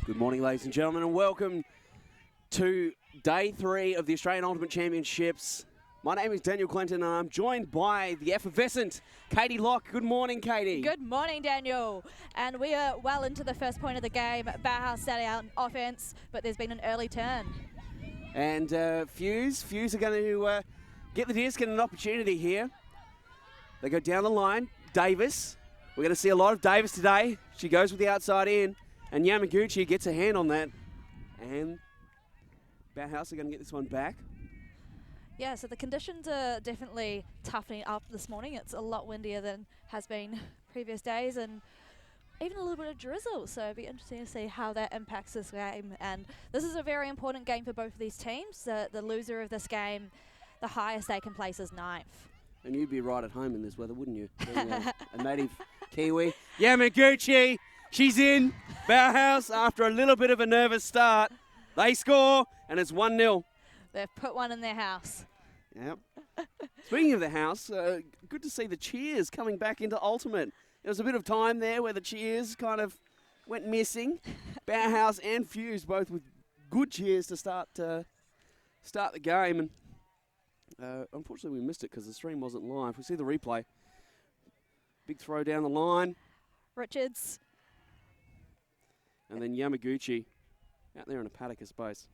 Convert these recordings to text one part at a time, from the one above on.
Good morning, ladies and gentlemen, and welcome to Day 3 of the Australian Ultimate Championships. My name is Daniel Clinton, and I'm joined by the effervescent Katie Locke. Good morning, Katie. Good morning, Daniel. And we are well into the first point of the game. Bauhaus starting out on offense, but there's been an early turn. And Fuse are going to get the disc and an opportunity here. They go down the line. Davis. We're going to see a lot of Davis today. She goes with the outside in, and Yamaguchi gets a hand on that. And Bauhaus are going to get this one back. Yeah, so the conditions are definitely toughening up this morning. It's a lot windier than has been previous days, and even a little bit of drizzle. So it'll be interesting to see how that impacts this game. And this is a very important game for both of these teams. The loser of this game, the highest they can place is 9th. And you'd be right at home in this weather, wouldn't you? Being a native Kiwi. Yamaguchi, she's in. Bauhaus, after a little bit of a nervous start, they score, and it's 1-0. They've put one in their house. Yep. Speaking of the house, good to see the cheers coming back into Ultimate. There was a bit of time there where the cheers kind of went missing. Bauhaus and Fuse both with good cheers to start the game. And unfortunately, we missed it because the stream wasn't live. We see the replay. Big throw down the line. Richards. And then Yamaguchi out there in a paddock of space.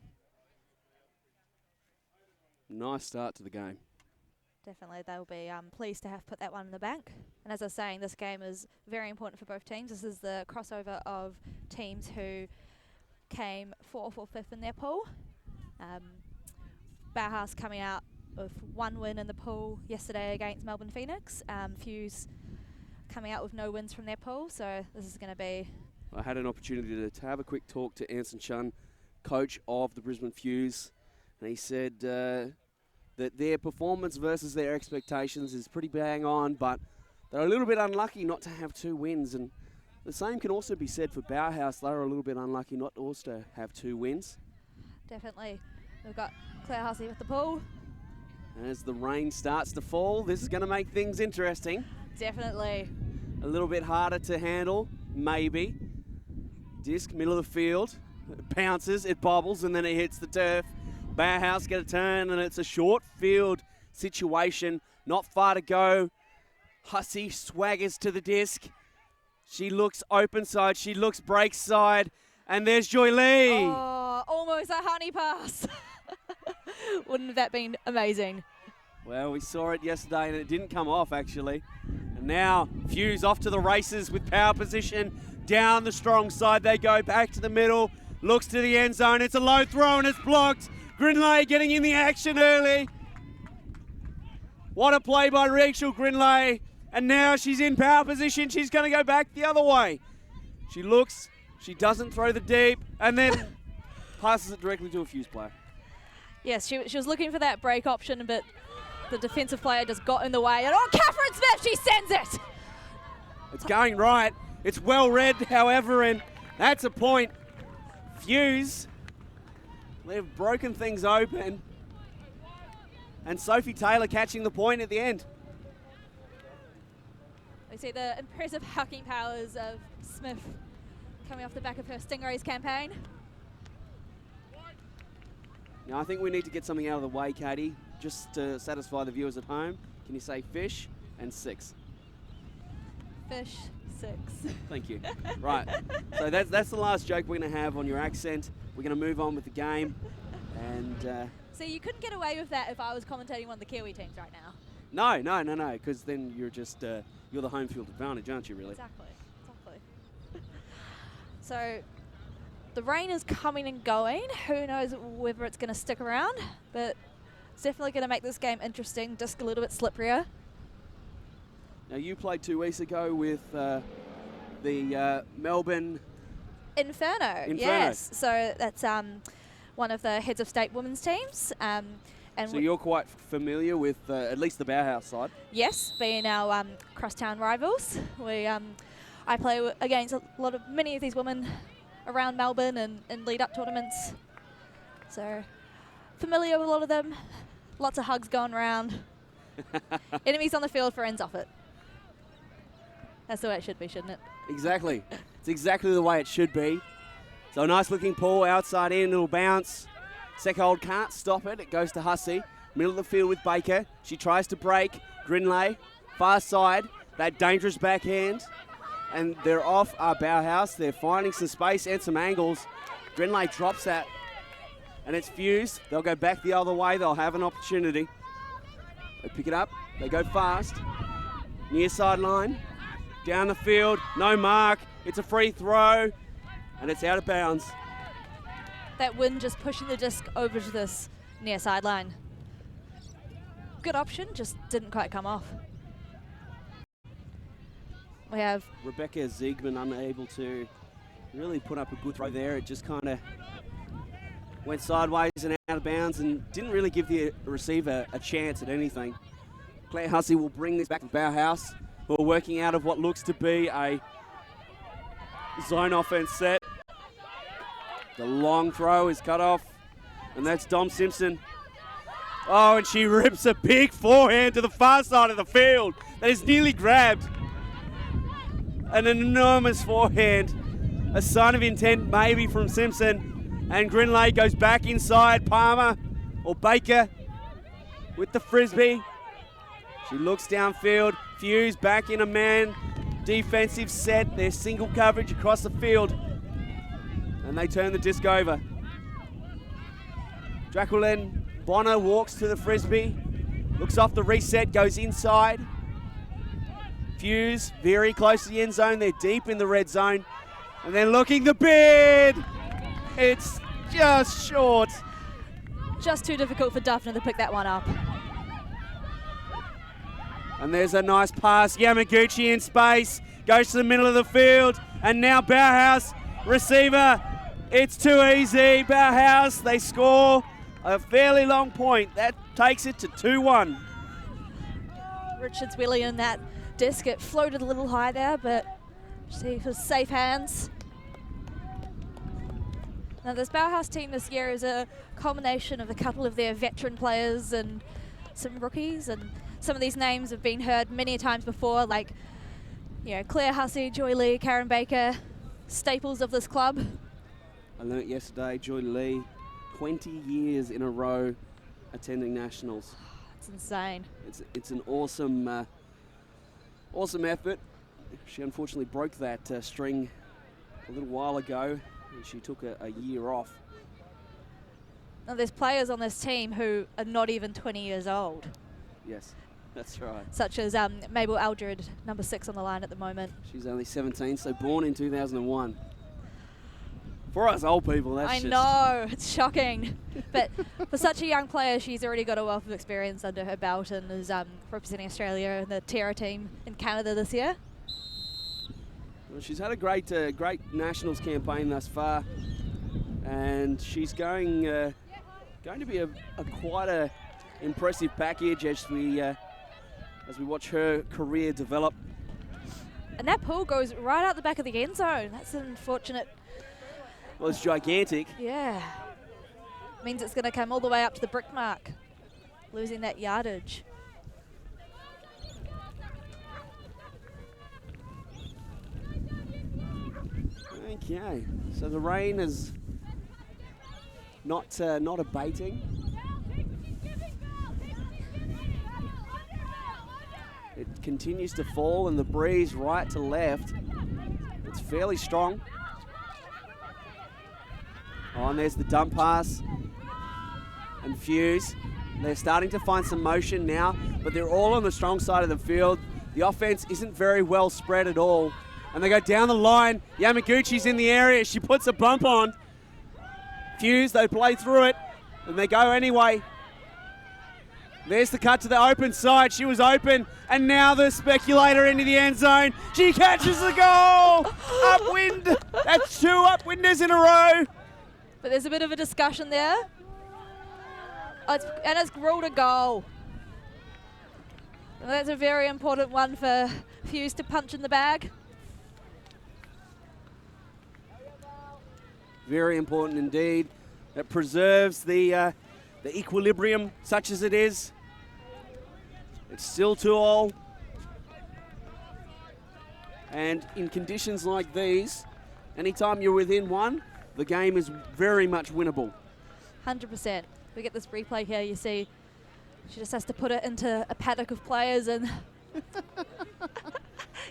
Nice start to the game. Definitely, they'll be pleased to have put that one in the bank. And as I was saying, this game is very important for both teams. This is the crossover of teams who came 4th or 5th in their pool. Bauhaus coming out with 1 win in the pool yesterday against Melbourne Phoenix. Fuse coming out with no wins from their pool, so this is going to be... I had an opportunity to have a quick talk to Anson Chun, coach of the Brisbane Fuse, and he said that their performance versus their expectations is pretty bang on, but they're a little bit unlucky not to have 2 wins. And the same can also be said for Bauhaus. They're a little bit unlucky not to also have 2 wins. Definitely. We've got Claire Hussey with the pool. As the rain starts to fall, this is going to make things interesting. Definitely. A little bit harder to handle, maybe. Disc, middle of the field. It bounces, it bobbles, and then it hits the turf. Bauhaus get a turn, and it's a short field situation. Not far to go. Hussey swaggers to the disc. She looks open side. She looks break side. And there's Joy Lee. Oh, almost a honey pass. Wouldn't have that been amazing? Well, we saw it yesterday, and it didn't come off, actually. And now Fuse off to the races with power position. Down the strong side they go. Back to the middle. Looks to the end zone. It's a low throw, and it's blocked. Grinley getting in the action early. What a play by Rachel Grinley. And now she's in power position. She's going to go back the other way. She looks. She doesn't throw the deep. And then passes it directly to a Fuse player. Yes, she was looking for that break option, but the defensive player just got in the way. And Catherine Smith, she sends it. It's going right. It's well read, however, and that's a point. Fuse. They've broken things open. And Sophie Taylor catching the point at the end. We see the impressive hucking powers of Smith coming off the back of her Stingrays campaign. Now, I think we need to get something out of the way, Katie, just to satisfy the viewers at home. Can you say fish and 6? Fish, 6. Thank you. Right. So that's the last joke we're going to have on your accent. We're going to move on with the game. And see, you couldn't get away with that if I was commentating one of the Kiwi teams right now. No, because then you're just you're the home field advantage, aren't you, really? Exactly. So the rain is coming and going. Who knows whether it's going to stick around, but it's definitely going to make this game interesting. Disc a little bit slipperier. Now, you played 2 weeks ago with the Melbourne Inferno. Yes. So that's one of the heads of state women's teams. And so you're quite familiar with at least the Bauhaus side? Yes, being our crosstown rivals. I play against many of these women around Melbourne and lead up tournaments. So familiar with a lot of them. Lots of hugs going around. Enemies on the field, friends off it. That's the way it should be, shouldn't it? Exactly. It's exactly the way it should be. So a nice looking pull, outside in, it'll bounce. Seckhold can't stop it. It goes to Hussey. Middle of the field with Baker. She tries to break. Grinley, far side. That dangerous backhand. And they're off Bauhaus. They're finding some space and some angles. Grinley drops that. And it's Fuse. They'll go back the other way. They'll have an opportunity. They pick it up. They go fast. Near sideline. Down the field. No mark. It's a free throw. And it's out of bounds. That wind just pushing the disc over to this near sideline. Good option, just didn't quite come off. We have Rebecca Ziegman unable to really put up a good throw there. It just kind of went sideways and out of bounds and didn't really give the receiver a chance at anything. Claire Hussey will bring this back to Bauhaus, who are working out of what looks to be a zone offense set. The long throw is cut off, and that's Dom Simpson. Oh, and she rips a big forehand to the far side of the field. That is nearly grabbed. An enormous forehand. A sign of intent maybe from Simpson. And Grinley goes back inside. Palmer or Baker with the frisbee. She looks downfield. Fuse back in a man defensive set. There's single coverage across the field. And they turn the disc over. Jacqueline Bonner walks to the frisbee. Looks off the reset, goes inside. Fuse very close to the end zone. They're deep in the red zone. And then looking the bid. It's just short. just too difficult for Duffner to pick that one up. And there's a nice pass. Yamaguchi in space. Goes to the middle of the field. And now Bauhaus, receiver. It's too easy. Bauhaus, they score a fairly long point. That takes it to 2-1. Richards wheeling in that disc. It floated a little high there, but see for safe hands. Now this Bauhaus team this year is a combination of a couple of their veteran players and some rookies, and some of these names have been heard many times before, like, you know, Claire Hussey, Joy Lee, Karen Baker, staples of this club. I learnt yesterday, Joy Lee, 20 years in a row attending nationals. It's insane. It's an awesome, awesome effort. She unfortunately broke that string a little while ago, and she took a year off. Now there's players on this team who are not even 20 years old. Yes, that's right. Such as Mabel Aldred, number 6 on the line at the moment. She's only 17, so born in 2001. For us old people, that's I know, it's shocking. But for such a young player, she's already got a wealth of experience under her belt and is representing Australia in the Terra team in Canada this year. Well, she's had a great nationals campaign thus far, and she's going to be a quite a impressive package as we watch her career develop. And that pull goes right out the back of the end zone. That's an unfortunate. Well, it's gigantic. Yeah. Means it's going to come all the way up to the brick mark, losing that yardage. Okay, so the rain is not abating. It continues to fall, and the breeze right to left. It's fairly strong. Oh, and there's the dump pass. And Fuse. They're starting to find some motion now, but they're all on the strong side of the field. The offense isn't very well spread at all. And they go down the line. Yamaguchi's in the area. She puts a bump on. Fuse, they play through it, and they go anyway. There's the cut to the open side. She was open, and now the speculator into the end zone. She catches the goal! Upwind! That's 2 upwinders in a row. But there's a bit of a discussion there. Oh, it's ruled a goal. And that's a very important one for Fuse to punch in the bag. Very important indeed. It preserves the equilibrium, such as it is. It's still 2-all. And in conditions like these, anytime you're within one, the game is very much winnable. 100%. We get this replay here. You see, she just has to put it into a paddock of players and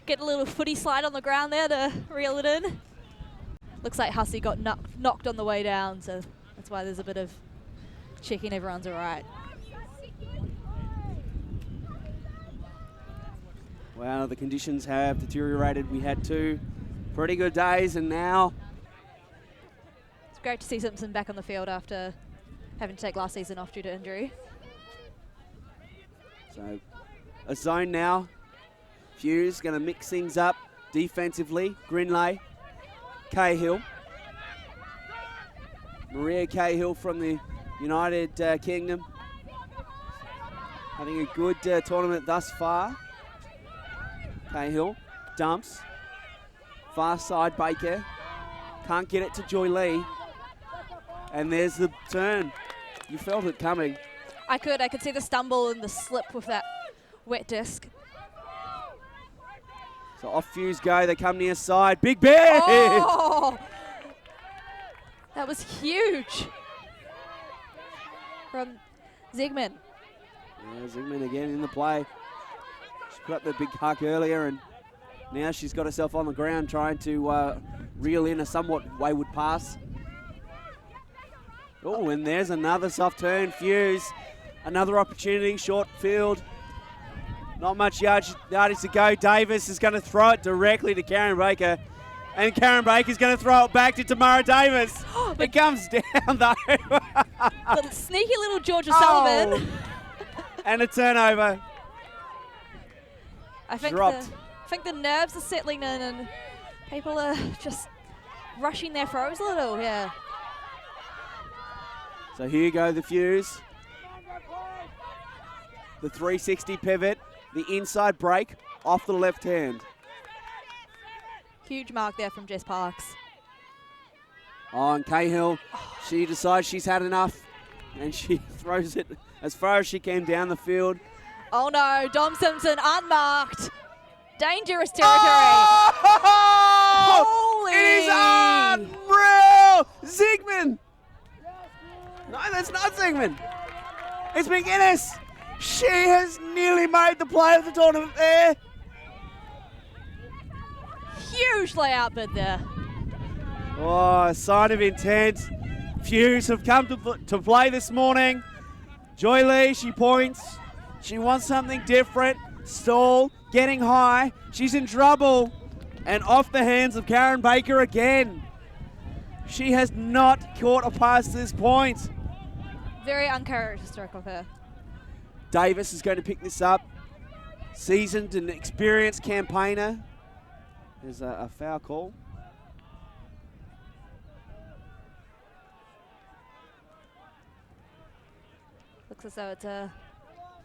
get a little footy slide on the ground there to reel it in. Looks like Hussey got knocked on the way down, so that's why there's a bit of checking everyone's all right. Wow, the conditions have deteriorated. We had 2 pretty good days, and now It's great to see Simpson back on the field after having to take last season off due to injury. so a zone now. Fuse going to mix things up defensively. Grinley, Cahill. Maria Cahill from the United Kingdom. Having a good tournament thus far. Cahill dumps. Far side Baker. Can't get it to Joy Lee. And there's the turn. You felt it coming. I could see the stumble and the slip with that wet disc. So off Fuse go. They come near side. Big Bear! Oh! That was huge from Zegman. Yeah, Zigman again in the play. She put up the big huck earlier, and now she's got herself on the ground trying to reel in a somewhat wayward pass. Oh, and there's another soft turn. Fuse, another opportunity, short field. Not much yardage to go. Davis is going to throw it directly to Karen Baker. And Karen Baker's going to throw it back to Tamara Davis. It comes down, though. The sneaky little Georgia Sullivan. And a turnover. I think the nerves are settling in and people are just rushing their throws a little here. So here go the Fuse. The 360 pivot, the inside break off the left hand. Huge mark there from Jess Parks. Oh, and Cahill, she decides she's had enough and she throws it as far as she can down the field. Oh no, Dom Simpson unmarked. Dangerous territory. Oh! Holy! It is unreal! Zigman! No, that's not Zigman. It's McInnes. She has nearly made the play of the tournament there. Huge layout bid there. Oh, a sign of intent. Fuse have come to play this morning. Joy Lee, she points. She wants something different. Stall, getting high. She's in trouble. And off the hands of Karen Baker again. She has not caught a pass to this point. Very uncharacteristic of her. Davis is going to pick this up. Seasoned and experienced campaigner. There's a foul call. Looks as though it's a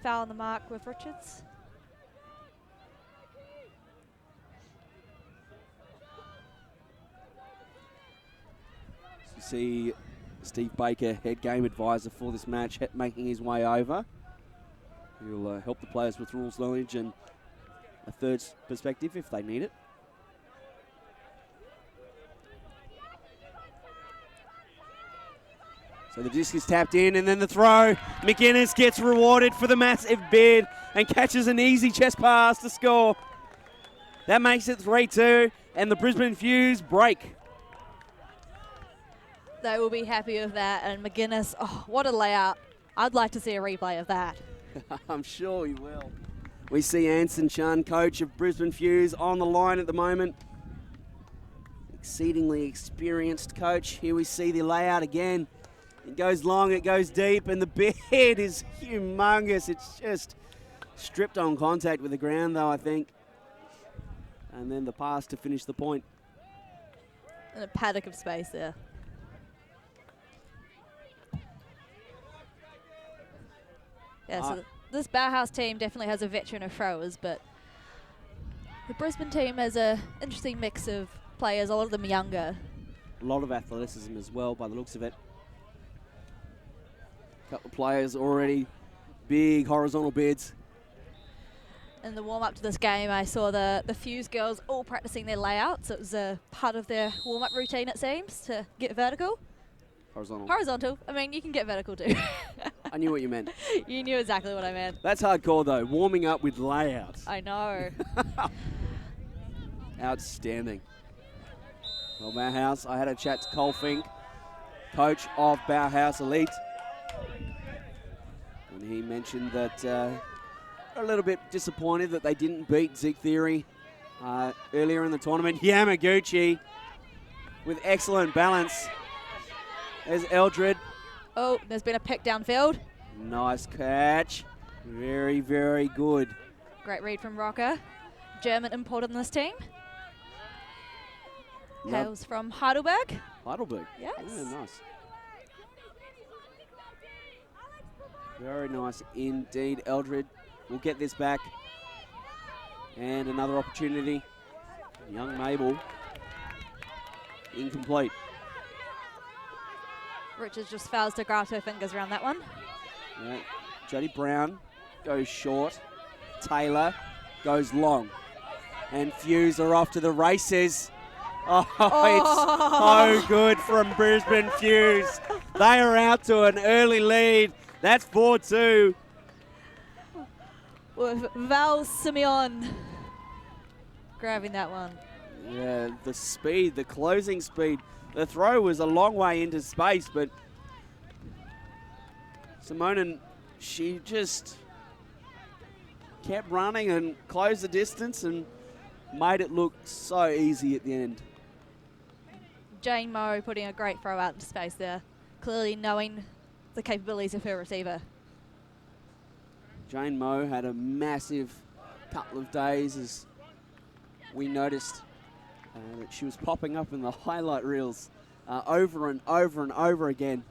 foul on the mark with Richards. You see Steve Baker, head game advisor for this match, making his way over. He'll help the players with rules knowledge and a third perspective if they need it. So the disc is tapped in and then the throw. McInnes gets rewarded for the massive bid and catches an easy chest pass to score. That makes it 3-2 and the Brisbane Fuse break. They will be happy with that. And McInnes, oh, what a layout. I'd like to see a replay of that. I'm sure you will. We see Anson Chun, coach of Brisbane Fuse, on the line at the moment. Exceedingly experienced coach. Here we see the layout again. It goes long, it goes deep, and the bid is humongous. It's just stripped on contact with the ground, though, I think. And then the pass to finish the point. And a paddock of space there. Yeah, so this Bauhaus team definitely has a veteran of throwers, but the Brisbane team has an interesting mix of players, a lot of them younger. A lot of athleticism as well, by the looks of it. Couple of players already, big horizontal bids. in the warm-up to this game, I saw the Fuse girls all practicing their layouts. It was a part of their warm-up routine, it seems, to get vertical. Horizontal. Horizontal. I mean, you can get vertical too. I knew what you meant. You knew exactly what I meant. That's hardcore, though. Warming up with layouts. I know. Outstanding. Well, Bauhaus, I had a chat to Cole Fink, coach of Bauhaus Elite. And he mentioned that a little bit disappointed that they didn't beat Zig Theory earlier in the tournament. Yamaguchi with excellent balance. There's Eldred. Oh, there's been a pick downfield. Nice catch. Very, very good. Great read from Rocker. German import in this team. Hails from Heidelberg. Heidelberg. Yes. Yeah, nice. Very nice indeed. Eldred will get this back. And another opportunity. Young Mabel. Incomplete. Richards just fails to grasp her fingers around that one. Yeah. Jodie Brown goes short. Taylor goes long. And Fuse are off to the races. Oh, it's so good from Brisbane Fuse. They are out to an early lead. That's 4-2. With Val Simeon grabbing that one. Yeah, the speed, the closing speed. The throw was a long way into space, but Simonen, she just kept running and closed the distance and made it look so easy at the end. Jane Moe putting a great throw out into space there, clearly knowing the capabilities of her receiver. Jane Moe had a massive couple of days as we noticed that she was popping up in the highlight reels over and over and over again.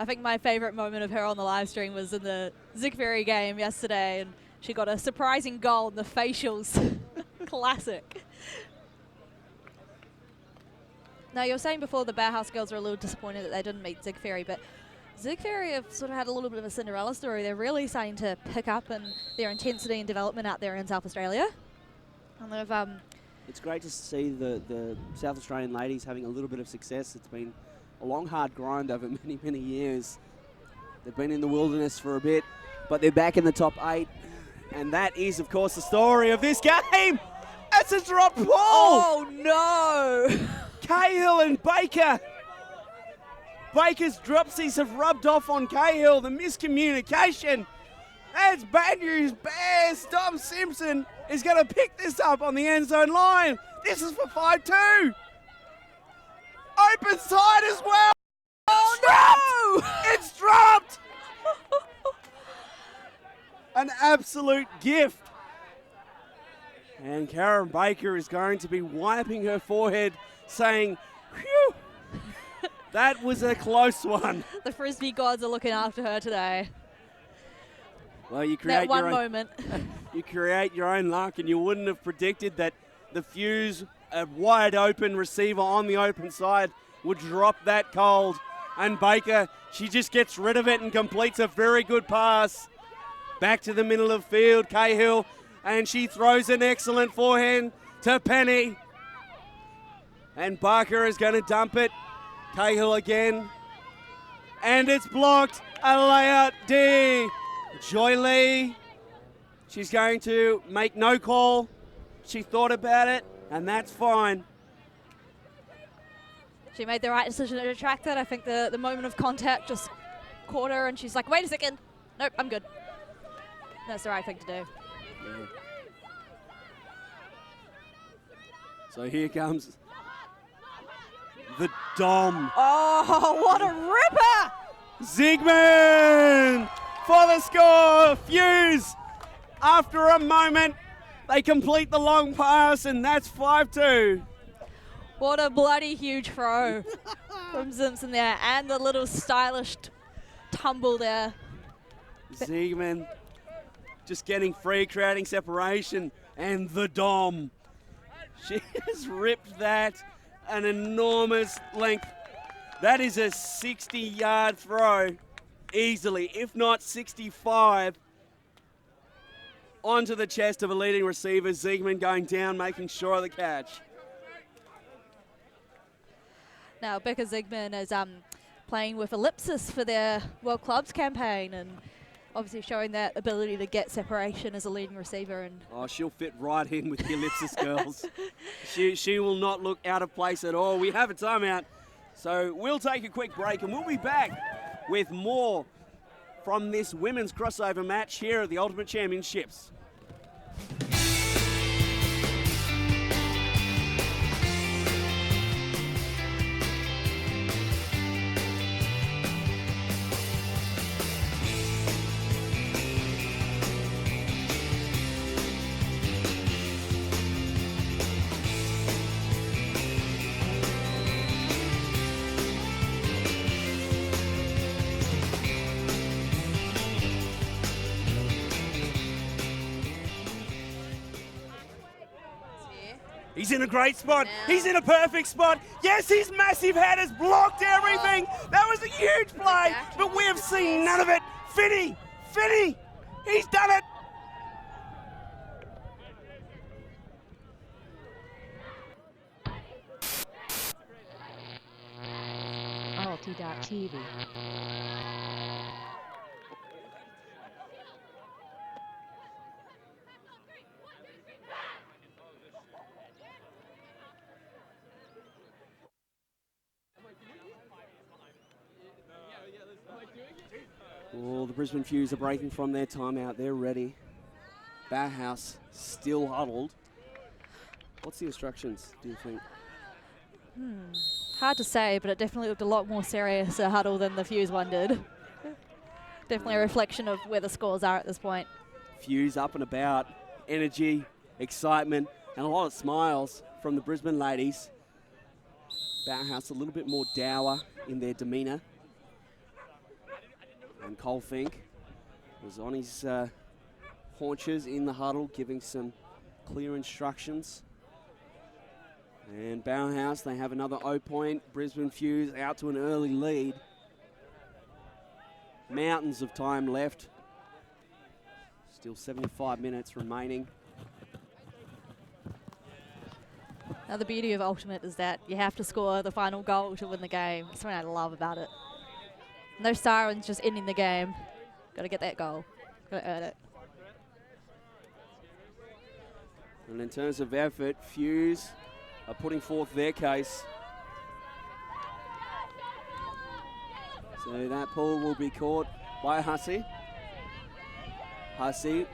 I think my favourite moment of her on the live stream was in the Zig Ferry game yesterday, and she got a surprising goal in the facials. Classic. Now, you were saying before the Bauhaus girls are a little disappointed that they didn't meet Zig Ferry, but Zig Ferry have sort of had a little bit of a Cinderella story. They're really starting to pick up in their intensity and development out there in South Australia. And they've, it's great to see the South Australian ladies having a little bit of success. It's been a long, hard grind over many, many years. They've been in the wilderness for a bit, but they're back in the top 8. And that is, of course, the story of this game. That's a drop ball. Oh, no. Cahill and Baker. Baker's dropsies have rubbed off on Cahill. The miscommunication. That's bad news. Bears. Dom Simpson is going to pick this up on the end zone line. This is for 5-2. Open side as well. Oh, no. It's dropped. An absolute gift. And Karen Baker is going to be wiping her forehead, saying, phew, that was a close one. The Frisbee gods are looking after her today. Well, you create That one your own, moment. you create your own luck, and you wouldn't have predicted that the Fuse, a wide open receiver on the open side, would drop that cold. And Baker, she just gets rid of it and completes a very good pass. Back to the middle of field, Cahill, and she throws an excellent forehand to Penny. And Barker is going to dump it. Cahill again. And it's blocked. A layout D. Joy Lee. She's going to make no call. She thought about it, and that's fine. She made the right decision to retract it. I think the moment of contact just caught her, and she's like, wait a second. Nope, I'm good. That's the right thing to do. Yeah. So here comes the Dom. Oh, what a ripper! Zigman for the score. Fuse, after a moment, they complete the long pass, and that's 5-2. What a bloody huge throw from Simpson there, and the little stylish tumble there. Zigman just getting free, creating separation, and the Dom. She has ripped that an enormous length. That is a 60-yard throw easily, if not 65. onto the chest of a leading receiver. Ziegman going down, making sure of the catch. Now, Becca Ziegman is playing with ellipsis for their World Clubs campaign and obviously showing that ability to get separation as a leading receiver. And oh, she'll fit right in with the ellipsis girls. She will not look out of place at all. We have a timeout, so we'll take a quick break and we'll be back with more from this women's crossover match here at the Ultimate Championships. He's in a great spot. He's in a perfect spot. Yes, his massive head has blocked everything. That was a huge play, but we have seen none of it. Finney, he's done it. Alti.tv. Oh, the Brisbane Fuse are breaking from their timeout. They're ready. Bauhaus still huddled. What's the instructions, do you think? Hard to say, but it definitely looked a lot more serious a huddle than the Fuse one did. Definitely a reflection of where the scores are at this point. Fuse up and about. Energy, excitement, and a lot of smiles from the Brisbane ladies. Bauhaus a little bit more dour in their demeanour. And Cole Fink was on his haunches in the huddle, giving some clear instructions. And Bauhaus, they have another 0 point. Brisbane Fuse out to an early lead. Mountains of time left. Still 75 minutes remaining. Now the beauty of Ultimate is that you have to score the final goal to win the game. That's something I love about it. No sirens, just ending the game. Got to get that goal. Got to earn it. And in terms of effort, Fuse are putting forth their case. So that ball will be caught by Hussey. Hussey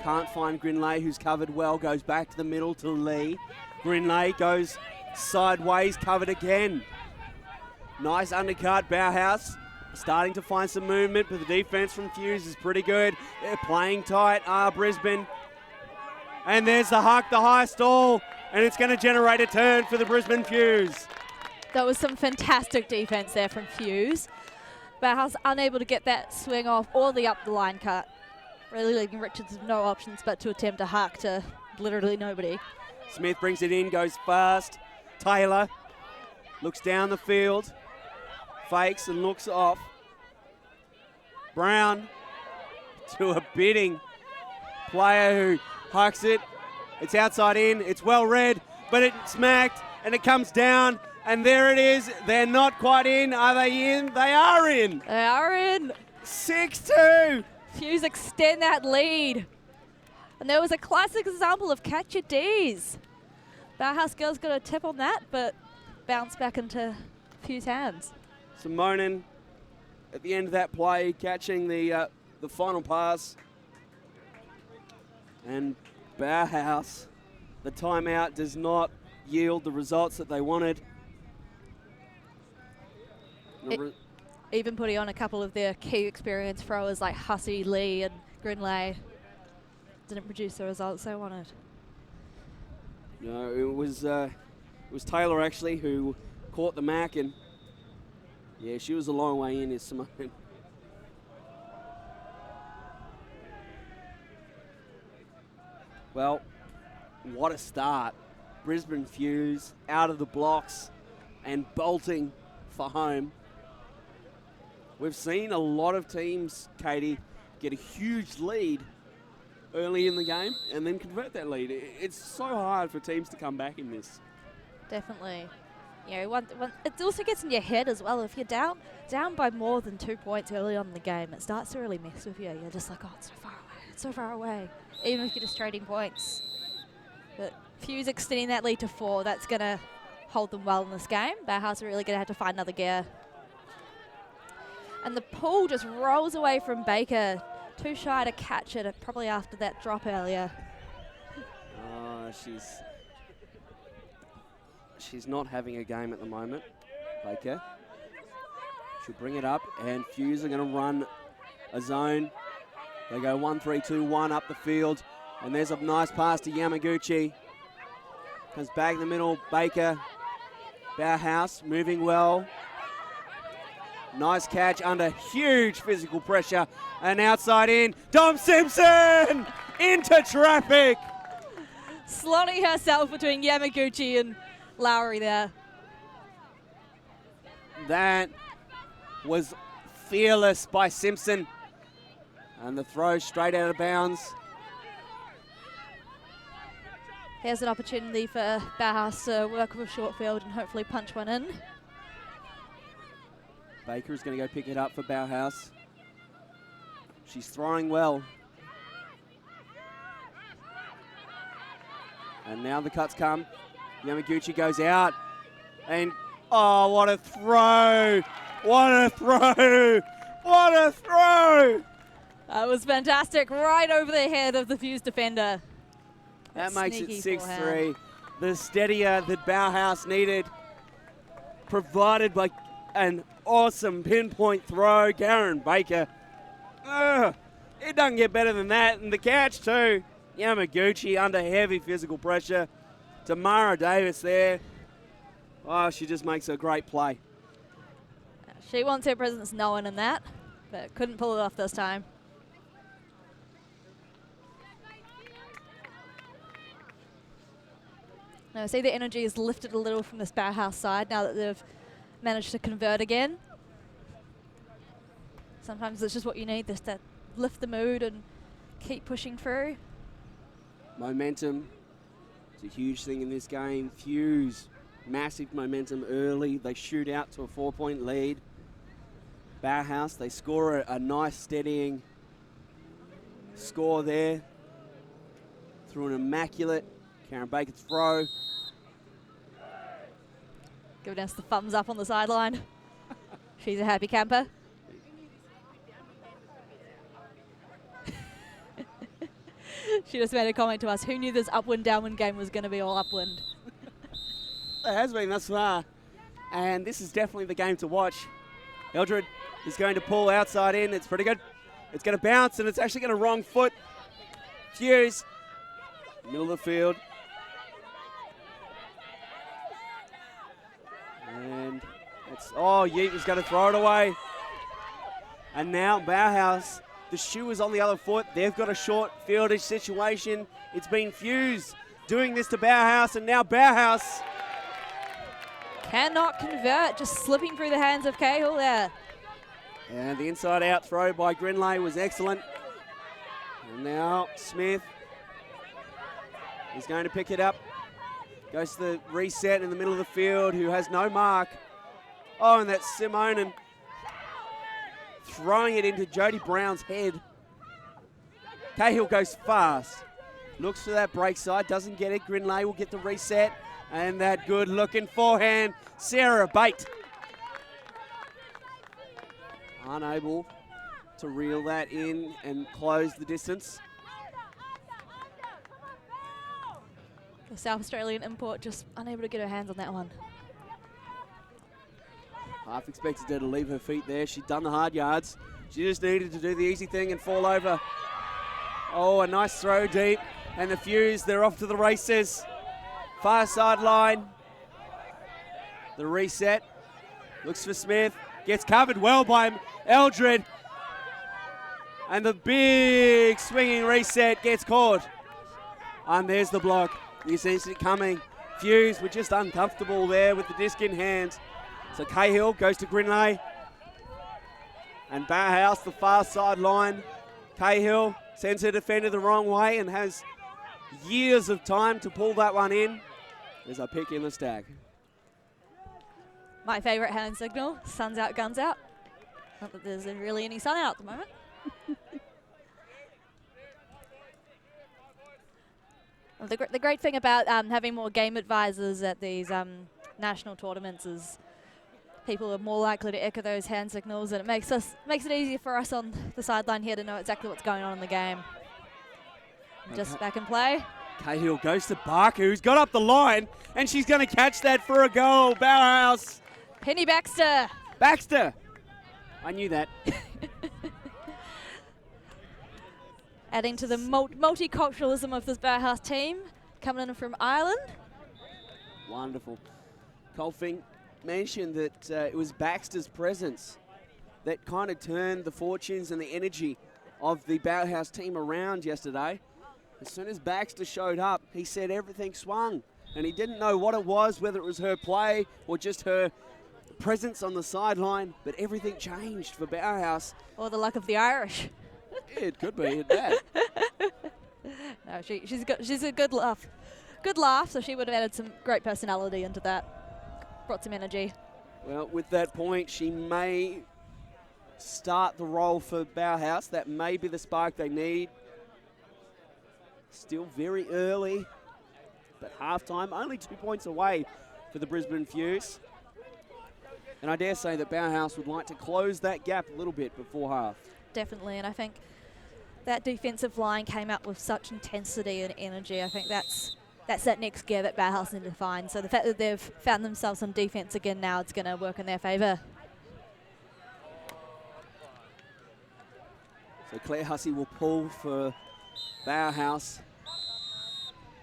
can't find Grinley, who's covered well, goes back to the middle to Lee. Grinley goes sideways, covered again. Nice undercut, Bauhaus. Starting to find some movement, but the defense from Fuse is pretty good. They're playing tight, Brisbane. And there's the huck, the high stall, and it's going to generate a turn for the Brisbane Fuse. That was some fantastic defense there from Fuse. Bauhaus unable to get that swing off or the up the line cut. Really leaving Richards with no options but to attempt a huck to literally nobody. Smith brings it in, goes fast. Taylor looks down the field. Fakes and looks off. Brown to a bidding player who hucks it. It's outside in, it's well read, but it's smacked and it comes down and there it is. They're not quite in. Are they in? They are in. They are in. 6-2. Fuse extend that lead. And there was a classic example of catch your D's. Bauhaus girls got a tip on that, but bounced back into Fuse hands. Simonin at the end of that play catching the final pass. And Bauhaus, the timeout does not yield the results that they wanted. Even putting on a couple of their key experienced throwers like Hussey, Lee and Grinley didn't produce the results they wanted. No, it was Taylor actually who caught the mark, and yeah, she was a long way in, is Simone. Well, what a start. Brisbane Fuse out of the blocks and bolting for home. We've seen a lot of teams, Katie, get a huge lead early in the game and then convert that lead. It's so hard for teams to come back in this. Definitely. You know, it also gets in your head as well. If you're down by more than 2 points early on in the game, it starts to really mess with you. You're just like, oh, it's so far away. It's so far away. Even if you're just trading points. But Fuse extending that lead to 4, that's going to hold them well in this game. Bauhaus are really going to have to find another gear. And the pull just rolls away from Baker. Too shy to catch it, probably after that drop earlier. Oh, she's not having a game at the moment, Baker. She'll bring it up, and Fuse are going to run a zone. They go 1-3-2-1 up the field, and there's a nice pass to Yamaguchi. Comes back in the middle, Baker. Bauhaus moving well. Nice catch under huge physical pressure, and outside in, Dom Simpson into traffic. Slotting herself between Yamaguchi and Lowry there. That was fearless by Simpson. And the throw straight out of bounds. Here's an opportunity for Bauhaus to work with a short field and hopefully punch one in. Baker is going to go pick it up for Bauhaus. She's throwing well. And now the cuts come. Yamaguchi goes out. And, oh, what a throw! What a throw! What a throw! That was fantastic, right over the head of the Fuse defender. That makes it Sneaky 6-3. forehand. The steadier that Bauhaus needed, provided by an awesome pinpoint throw. Karen Baker. It doesn't get better than that. And the catch too. Yamaguchi under heavy physical pressure. Tamara Davis there. Oh, she just makes a great play. She wants her presence known in that, but couldn't pull it off this time. Now, see the energy is lifted a little from this Bauhaus side now that they've managed to convert again. Sometimes it's just what you need, just to lift the mood and keep pushing through. Momentum is a huge thing in this game. Fuse, massive momentum early. They shoot out to a 4-point lead. Bauhaus, they score a nice steadying score there through an immaculate Karen Baker throw. Giving us the thumbs up on the sideline. She's a happy camper. She just made a comment to us, who knew this upwind downwind game was going to be all upwind? It has been thus far, and this is definitely the game to watch. Eldred is going to pull outside in. It's pretty good. It's going to bounce, and it's actually going to wrong foot. Fuse, middle of the field. And it's, oh, Yeet is going to throw it away. And now Bauhaus, the shoe is on the other foot. They've got a short fieldage situation. It's been Fuse doing this to Bauhaus, and now Bauhaus cannot convert, just slipping through the hands of Cahill there. And the inside-out throw by Grinley was excellent. And now Smith is going to pick it up. Goes to the reset in the middle of the field, who has no mark. Oh, and that's Simonen throwing it into Jody Brown's head. Cahill goes fast. Looks for that break side, doesn't get it. Grinley will get the reset. And that good-looking forehand, Sarah Bate. Unable to reel that in and close the distance. The South Australian import just unable to get her hands on that one. Half expected her to leave her feet there. She'd done the hard yards. She just needed to do the easy thing and fall over. Oh, a nice throw deep. And the Fuse, they're off to the races. Far sideline. The reset. Looks for Smith. Gets covered well by Eldred. And the big swinging reset gets caught. And there's the block. You see it coming. Fuse were just uncomfortable there with the disc in hand. So Cahill goes to Grinley. And Bauhaus, the far sideline. Cahill Sends her defender the wrong way and has years of time to pull that one in. There's a pick in the stack. My favourite hand signal, sun's out, guns out. Not that there's really any sun out at the moment. Well, the great thing about having more game advisors at these national tournaments is people are more likely to echo those hand signals, and it makes it easier for us on the sideline here to know exactly what's going on in the game. Just back in play. Cahill goes to Barker, who's got up the line, and she's going to catch that for a goal. Bauhaus. Penny Baxter. Baxter. I knew that. Adding to the multiculturalism of this Bauhaus team, coming in from Ireland. Wonderful. Colfing mentioned that it was Baxter's presence that kind of turned the fortunes and the energy of the Bauhaus team around yesterday. As soon as Baxter showed up, he said everything swung, and he didn't know what it was, whether it was her play or just her presence on the sideline, but everything changed for Bauhaus. Or the luck of the Irish. It could be that. No, she's a good laugh. Good laugh, so she would have added some great personality into that. Brought some energy. Well, with that point, she may start the role for Bauhaus. That may be the spark they need. Still very early, but halftime, only 2 points away for the Brisbane Fuse. And I dare say that Bauhaus would like to close that gap a little bit before half. Definitely, and I think that defensive line came out with such intensity and energy. I think that's that next gear that Bauhaus need to find. So the fact that they've found themselves on defense again now, it's going to work in their favour. So Claire Hussey will pull for Bauhaus.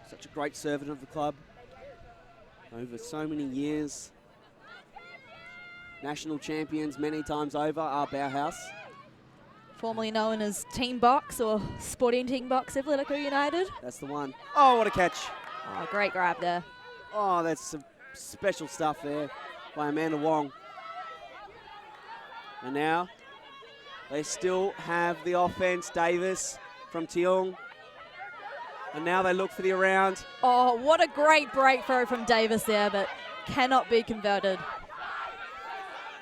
Such a great servant of the club over so many years. National champions many times over are Bauhaus. Formerly known as Team Box or Sporting Team Box Atletico United. That's the one. Oh, what a catch. Oh, great grab there. Oh, that's some special stuff there by Amanda Wong. And now they still have the offense. Davis from Tiong. And now they look for the around. Oh, what a great breakthrough from Davis there, but cannot be converted.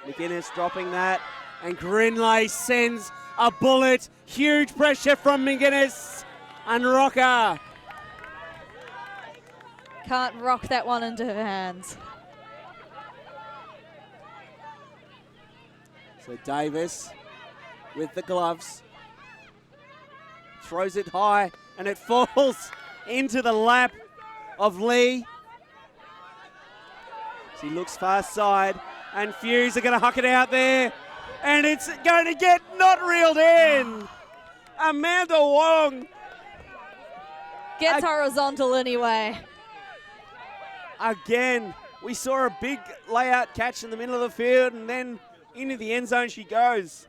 McGuinness dropping that. And Grinley sends a bullet. Huge pressure from McGuinness. And Rocker. Can't rock that one into her hands. So Davis with the gloves. Throws it high and it falls into the lap of Lee. She looks far side and Fuse are going to huck it out there. And it's going to get not reeled in. Amanda Wong. Gets horizontal anyway. Again, we saw a big layout catch in the middle of the field and then into the end zone she goes.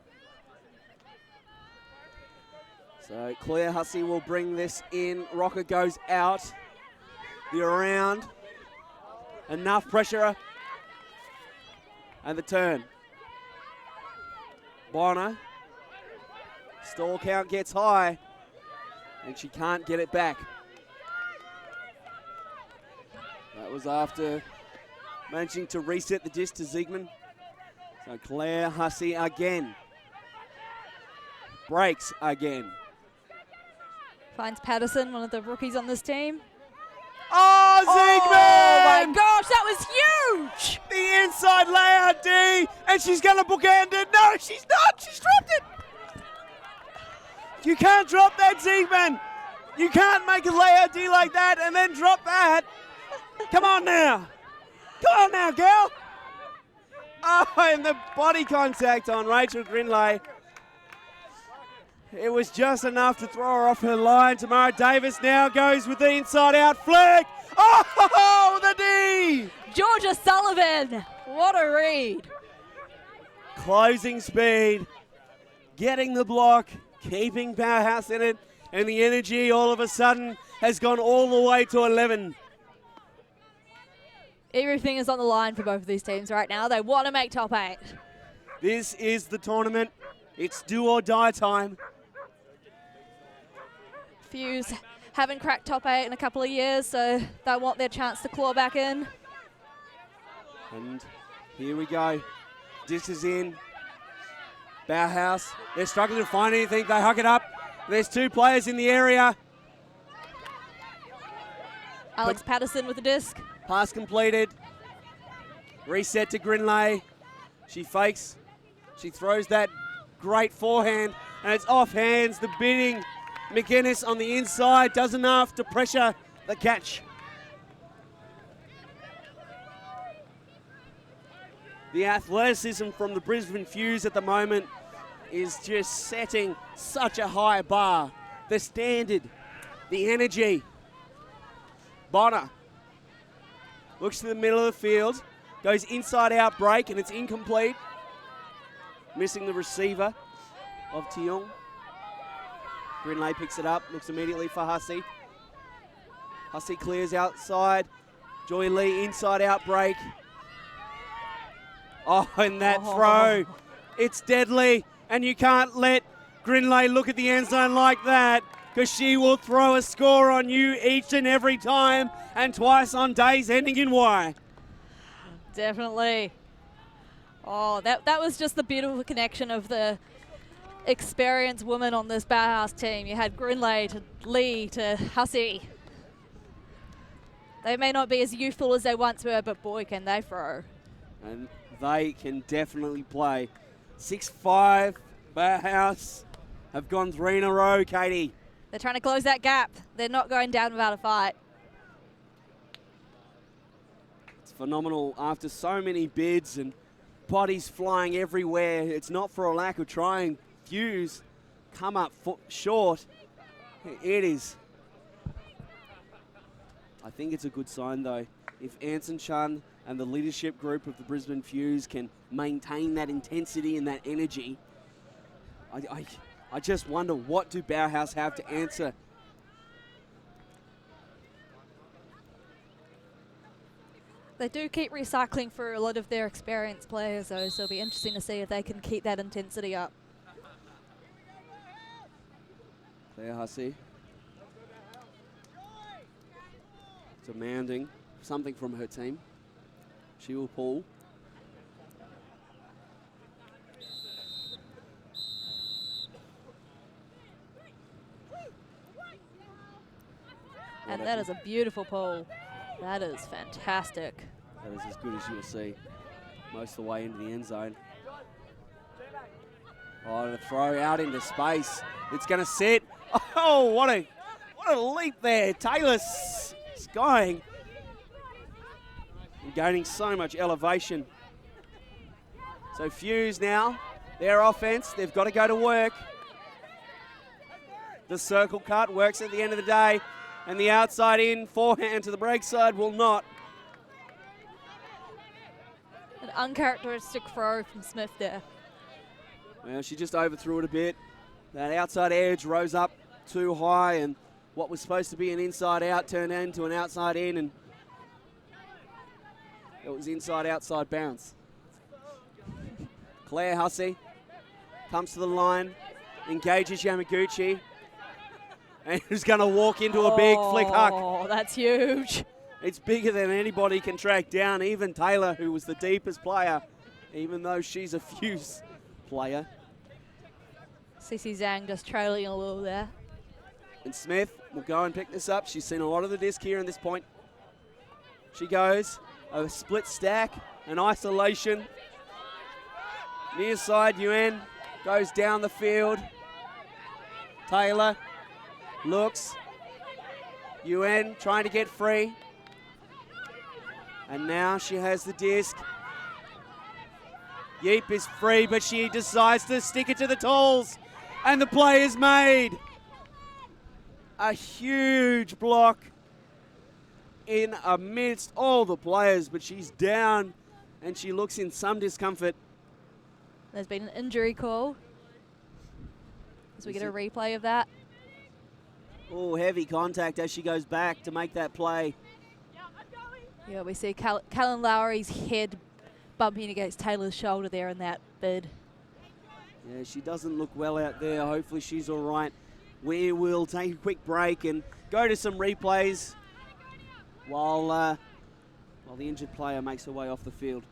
So Claire Hussey will bring this in. Rocker goes out. The around. Enough pressure. And the turn. Bonner. Stall count gets high. And she can't get it back. That was after managing to reset the disc to Ziegman. So Claire Hussey again. Breaks again. Finds Patterson, one of the rookies on this team. Oh, Ziegman! Oh my gosh, that was huge! The inside layout D, and she's going to bookend it. No, she's not. She's dropped it. You can't drop that, Ziegman. You can't make a layout D like that and then drop that. Come on now. Come on now, girl. Oh, and the body contact on Rachel Grinley. It was just enough to throw her off her line. Tamara Davis now goes with the inside-out flick. Oh, the D! Georgia Sullivan, what a read. Closing speed, getting the block, keeping Bauhaus in it, and the energy all of a sudden has gone all the way to 11. Everything is on the line for both of these teams right now. They want to make top 8. This is the tournament. It's do or die time. Fuse haven't cracked top 8 in a couple of years, so they want their chance to claw back in. And here we go. Disc is in. Bauhaus, they're struggling to find anything. They hug it up. There's 2 players in the area. Alex Patterson with the disc. Pass completed. Reset to Grinley. She fakes. She throws that great forehand, and it's off hands. The bidding. McInnes on the inside does enough to pressure the catch. The athleticism from the Brisbane Fuse at the moment is just setting such a high bar. The standard, the energy. Bonner looks to the middle of the field, goes inside out break, and it's incomplete. Missing the receiver of Tiong. Grinley picks it up, looks immediately for Hussey. Hussey clears outside. Joy Lee inside out break. Oh, and that throw, it's deadly, and you can't let Grinley look at the end zone like that, because she will throw a score on you each and every time, and twice on days ending in Y. Definitely. Oh, that was just the beautiful connection of the experienced women on this Bauhaus team. You had Grinley to Lee to Hussey. They may not be as youthful as they once were, but boy, can they throw. And they can definitely play. 6-5, Bauhaus have gone 3 in a row, Katie. They're trying to close that gap. They're not going down without a fight. It's phenomenal after so many bids and bodies flying everywhere. It's not for a lack of trying. Fuse come up short. It is. I think it's a good sign, though. If Anson Chun and the leadership group of the Brisbane Fuse can maintain that intensity and that energy, I just wonder, what do Bauhaus have to answer? They do keep recycling for a lot of their experienced players, though, so it'll be interesting to see if they can keep that intensity up. Claire Hussey demanding something from her team. She will pull. And that is a beautiful pull. That is fantastic. That is as good as you'll see. Most of the way into the end zone. Oh, the throw out into space. It's going to sit. Oh, what a leap there. Taylor's skying and gaining so much elevation. So Fuse now, their offense, they've got to go to work. The circle cut works at the end of the day, and the outside in forehand to the break side will not. An uncharacteristic throw from Smith there. Well, she just overthrew it a bit. That outside edge rose up too high, and what was supposed to be an inside out turned into an outside in, and it was inside outside bounce. Claire Hussey comes to the line, engages Yamaguchi, and who's going to walk into a big flick huck. Oh, that's huge. It's bigger than anybody can track down, even Taylor, who was the deepest player, even though she's a Fuse player. Cece Zhang just trailing a little there. And Smith will go and pick this up. She's seen a lot of the disc here in this point. She goes, a split stack, an isolation. Near side, Yuan goes down the field. Taylor looks. Yuan trying to get free. And now she has the disc. Yeep is free, but she decides to stick it to the tools. And the play is made. A huge block in amidst all the players, but she's down and she looks in some discomfort. There's been an injury call. As we get a replay of that. Oh, heavy contact as she goes back to make that play. Yeah, we see Callum Lowry's head bumping against Taylor's shoulder there in that bid. Yeah, she doesn't look well out there. Hopefully she's all right. we will take a quick break and go to some replays while the injured player makes her way off the field.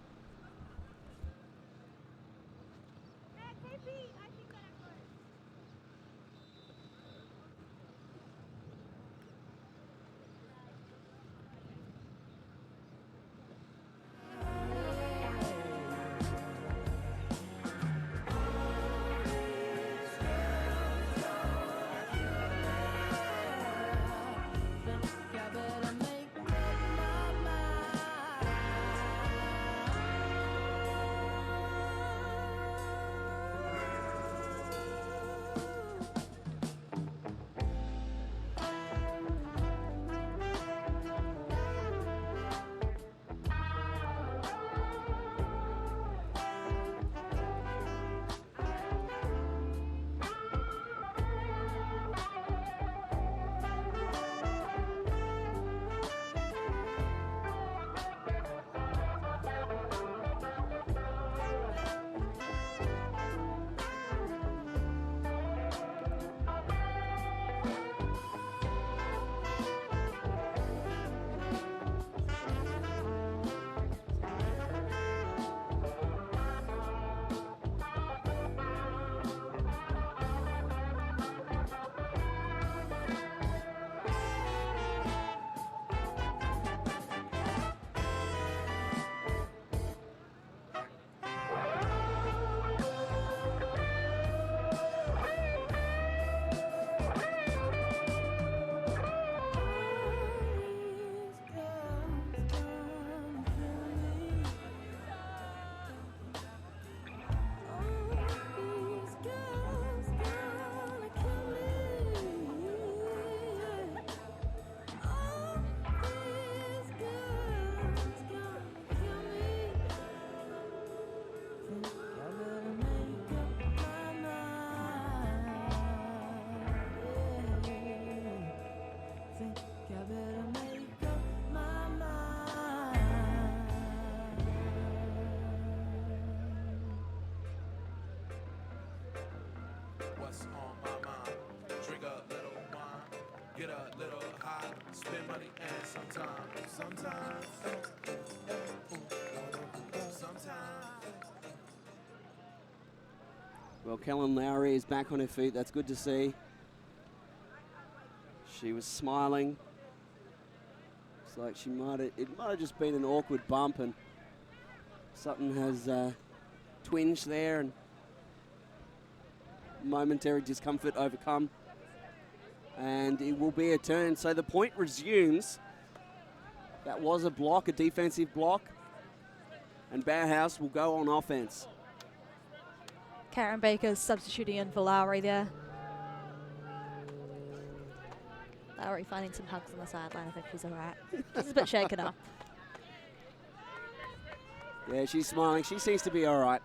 What's on my mind? Drink a little wine, get a little high, spend money and sometimes. Well, Kellen Lowry is back on her feet. That's good to see. She was smiling. It's like it might have just been an awkward bump and something has twinged there and momentary discomfort overcome. And it will be a turn. So the point resumes. That was a block, a defensive block. And Bauhaus will go on offense. Karen Baker's substituting in for Lowry there. Lowry finding some hugs on the sideline. I think she's all right. She's a bit shaken up. Yeah, she's smiling. She seems to be all right.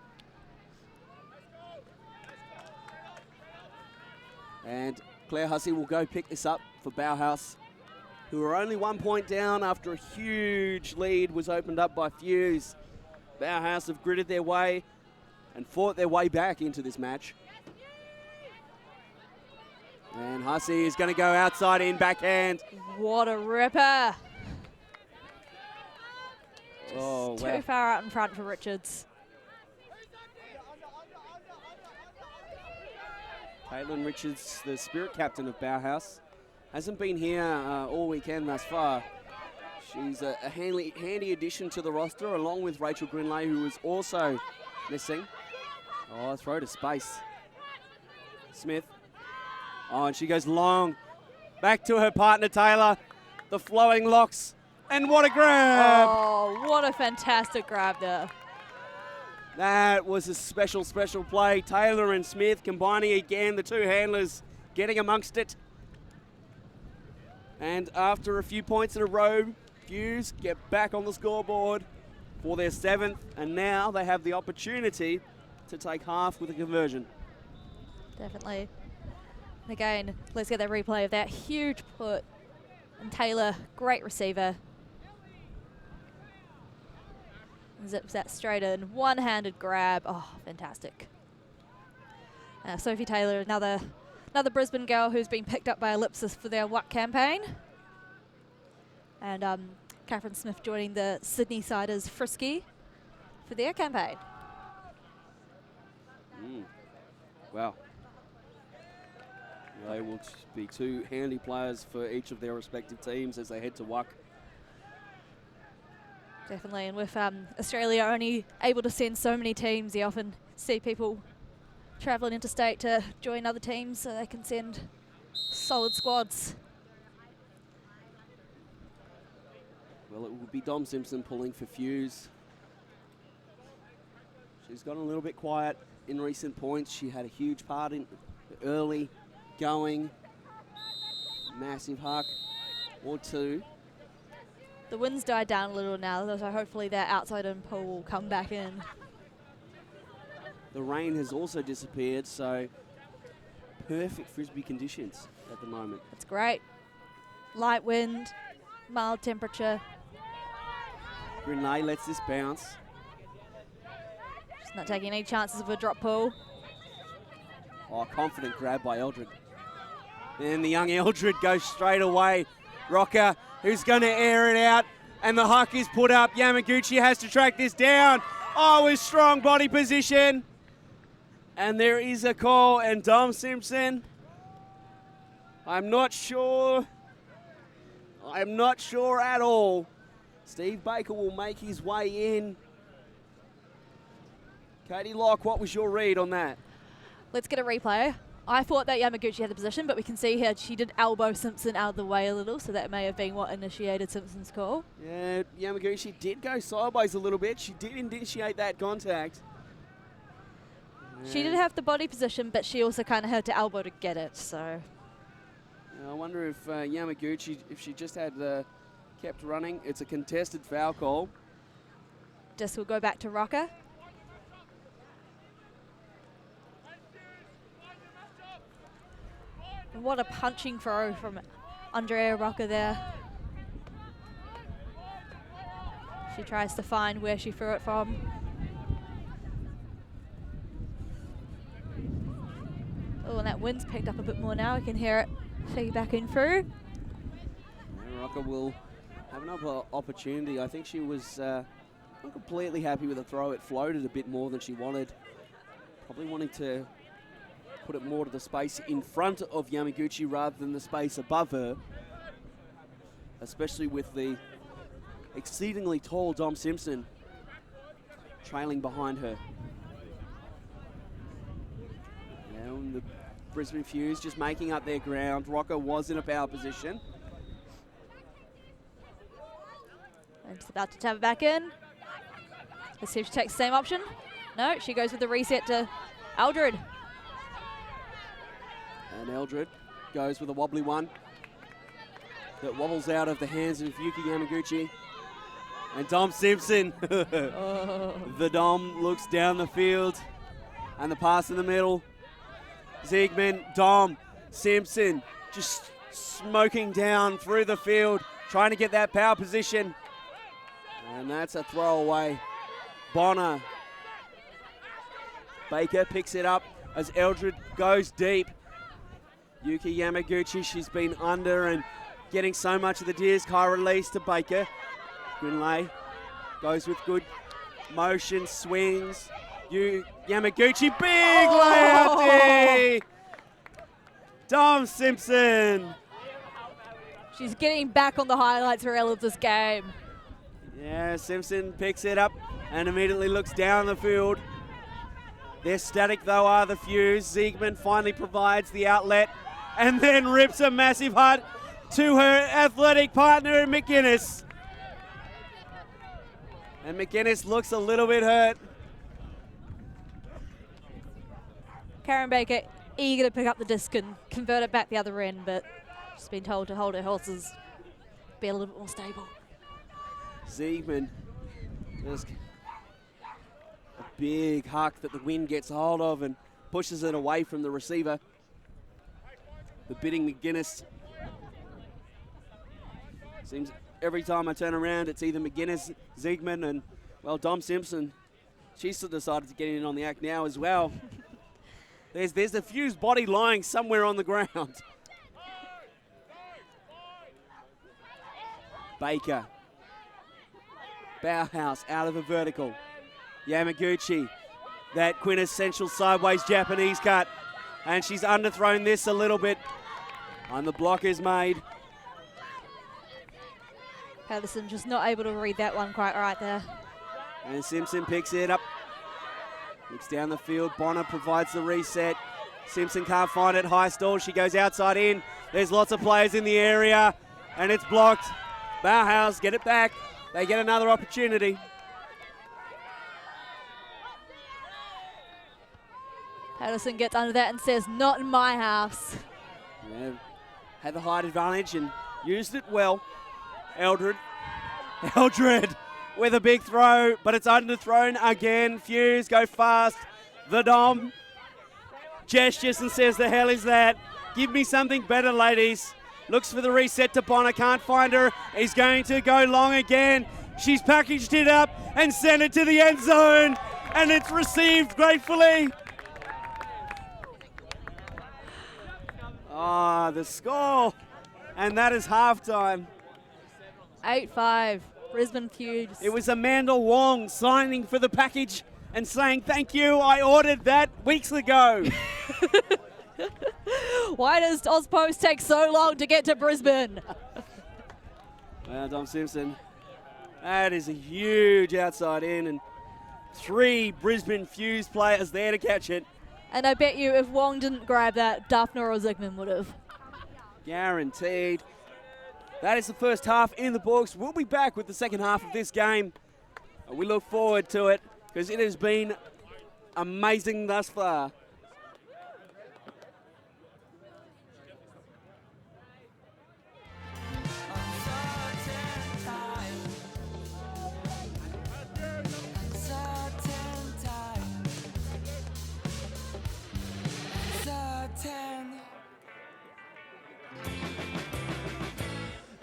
And Claire Hussey will go pick this up for Bauhaus, who are only 1 point down after a huge lead was opened up by Fuse. Bauhaus have gritted their way and fought their way back into this match. And Hussey is going to go outside in backhand. What a ripper. Oh, Too wow. far out in front for Richards. Caitlin Richards, the spirit captain of Bauhaus, hasn't been here all weekend thus far. She's a handy addition to the roster, along with Rachel Grinley, who was also missing. Oh, throw to space. Smith. Oh, and she goes long. Back to her partner, Taylor. The flowing locks. And what a grab! Oh, what a fantastic grab there. That was a special play. Taylor and Smith combining again, the two handlers getting amongst it. And after a few points in a row, Fuse get back on the scoreboard for their 7th, and now they have the opportunity to take half with a conversion. Definitely. And again, let's get that replay of that huge put. And Taylor, great receiver. Zips that straight in. One-handed grab. Oh, fantastic. Sophie Taylor, another Another Brisbane girl who's been picked up by Ellipsis for their WUT campaign. And Catherine Smith joining the Sydney Siders Frisky for their campaign. Wow. They will be two handy players for each of their respective teams as they head to WUC. Definitely, and with Australia only able to send so many teams, you often see people travelling interstate to join other teams so they can send solid squads. Well, it will be Dom Simpson pulling for Fuse. She's gotten a little bit quiet in recent points. She had a huge part in the early going. Massive huck or two. The wind's died down a little now, so hopefully that outside in pull will come back in. The rain has also disappeared, so perfect frisbee conditions at the moment. That's great. Light wind, mild temperature. Grenay lets this bounce. Just not taking any chances of a drop pull. Oh, confident grab by Eldred. And the young Eldred goes straight away. Rocker, who's going to air it out, and the huck is put up. Yamaguchi has to track this down. Oh, with strong body position. And there is a call, and Dom Simpson, I'm not sure at all. Steve Baker will make his way in. Katie Locke, what was your read on that? Let's get a replay. I thought that Yamaguchi had the position, but we can see here she did elbow Simpson out of the way a little, so that may have been what initiated Simpson's call. Yeah, Yamaguchi did go sideways a little bit. She did initiate that contact. She did have the body position, but she also kind of had to elbow to get it, so. I wonder if Yamaguchi, if she just had kept running. It's a contested foul call. Disc will go back to Rocker. What a punching throw from Andrea Rocker there. She tries to find where she threw it from. Oh, and that wind's picked up a bit more now. We can hear it feedbacking through. Rocker will have another opportunity. I think she was not completely happy with the throw. It floated a bit more than she wanted. Probably wanting to put it more to the space in front of Yamaguchi rather than the space above her, especially with the exceedingly tall Dom Simpson trailing behind her. Now the Brisbane Fuse just making up their ground. Rocker was in a power position. And just about to tap it back in. Let's see if she takes the same option. No, she goes with the reset to Eldred. And Eldred goes with a wobbly one that wobbles out of the hands of Yuki Yamaguchi. And Dom Simpson, the Dom looks down the field and the pass in the middle. Ziegman, Dom, Simpson just smoking down through the field, trying to get that power position. And that's a throwaway. Bonner. Baker picks it up as Eldred goes deep. Yuki Yamaguchi, she's been under and getting so much of the Deers. High release to Baker. Grinley goes with good motion, swings. Yamaguchi, big layout D! Dom Simpson. She's getting back on the highlights reel of this game. Yeah, Simpson picks it up and immediately looks down the field. They're static though are the Fuse. Ziegman finally provides the outlet and then rips a massive hut to her athletic partner McGuinness. And McGuinness looks a little bit hurt. Karen Baker eager to pick up the disc and convert it back the other end, but she's been told to hold her horses, be a little bit more stable. Ziegman, just a big huck that the wind gets hold of and pushes it away from the receiver. The bidding McGuinness. Seems every time I turn around, it's either McGuinness, Ziegman, and, well, Dom Simpson. She's decided to get in on the act now as well. There's the Fuse body lying somewhere on the ground. Baker. Bauhaus out of the vertical. Yamaguchi, that quintessential sideways Japanese cut. And she's underthrown this a little bit. And the block is made. Patterson just not able to read that one quite right there. And Simpson picks it up. Looks down the field. Bonner provides the reset. Simpson can't find it. High stall. She goes outside in. There's lots of players in the area. And it's blocked. Bauhaus get it back. They get another opportunity. Patterson gets under that and says, not in my house. Yeah, had the height advantage and used it well. Eldred with a big throw, but it's underthrown again. Fuse go fast. The Dom gestures and says, the hell is that? Give me something better, ladies. Looks for the reset to Bonner, can't find her. He's going to go long again. She's packaged it up and sent it to the end zone, and it's received gratefully. The score, and that is halftime. 8-5, Brisbane Fuse. It was Amanda Wong signing for the package and saying, thank you, I ordered that weeks ago. Why does Ozpost take so long to get to Brisbane? Well, Dom Simpson, that is a huge outside in, and 3 Brisbane Fuse players there to catch it. And I bet you if Wong didn't grab that, Daphne or Zigman would have. Guaranteed. That is the first half in the books. We'll be back with the second half of this game. We look forward to it because it has been amazing thus far.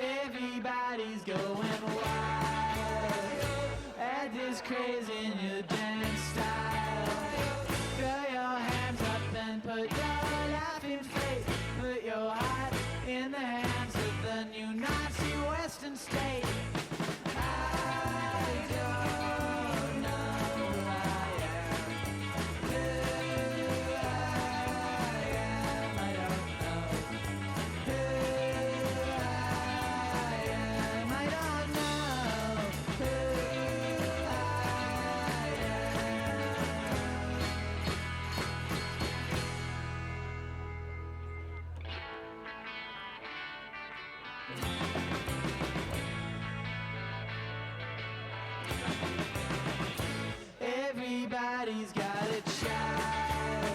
Everybody's going wild at this crazy new dance style. Throw your hands up and put your laughing face. Put your heart in the hands of the new Nazi Western state. I don't know who I am. Who I am, I don't know. Who I am, I don't know. Who I am. Everybody's got a child,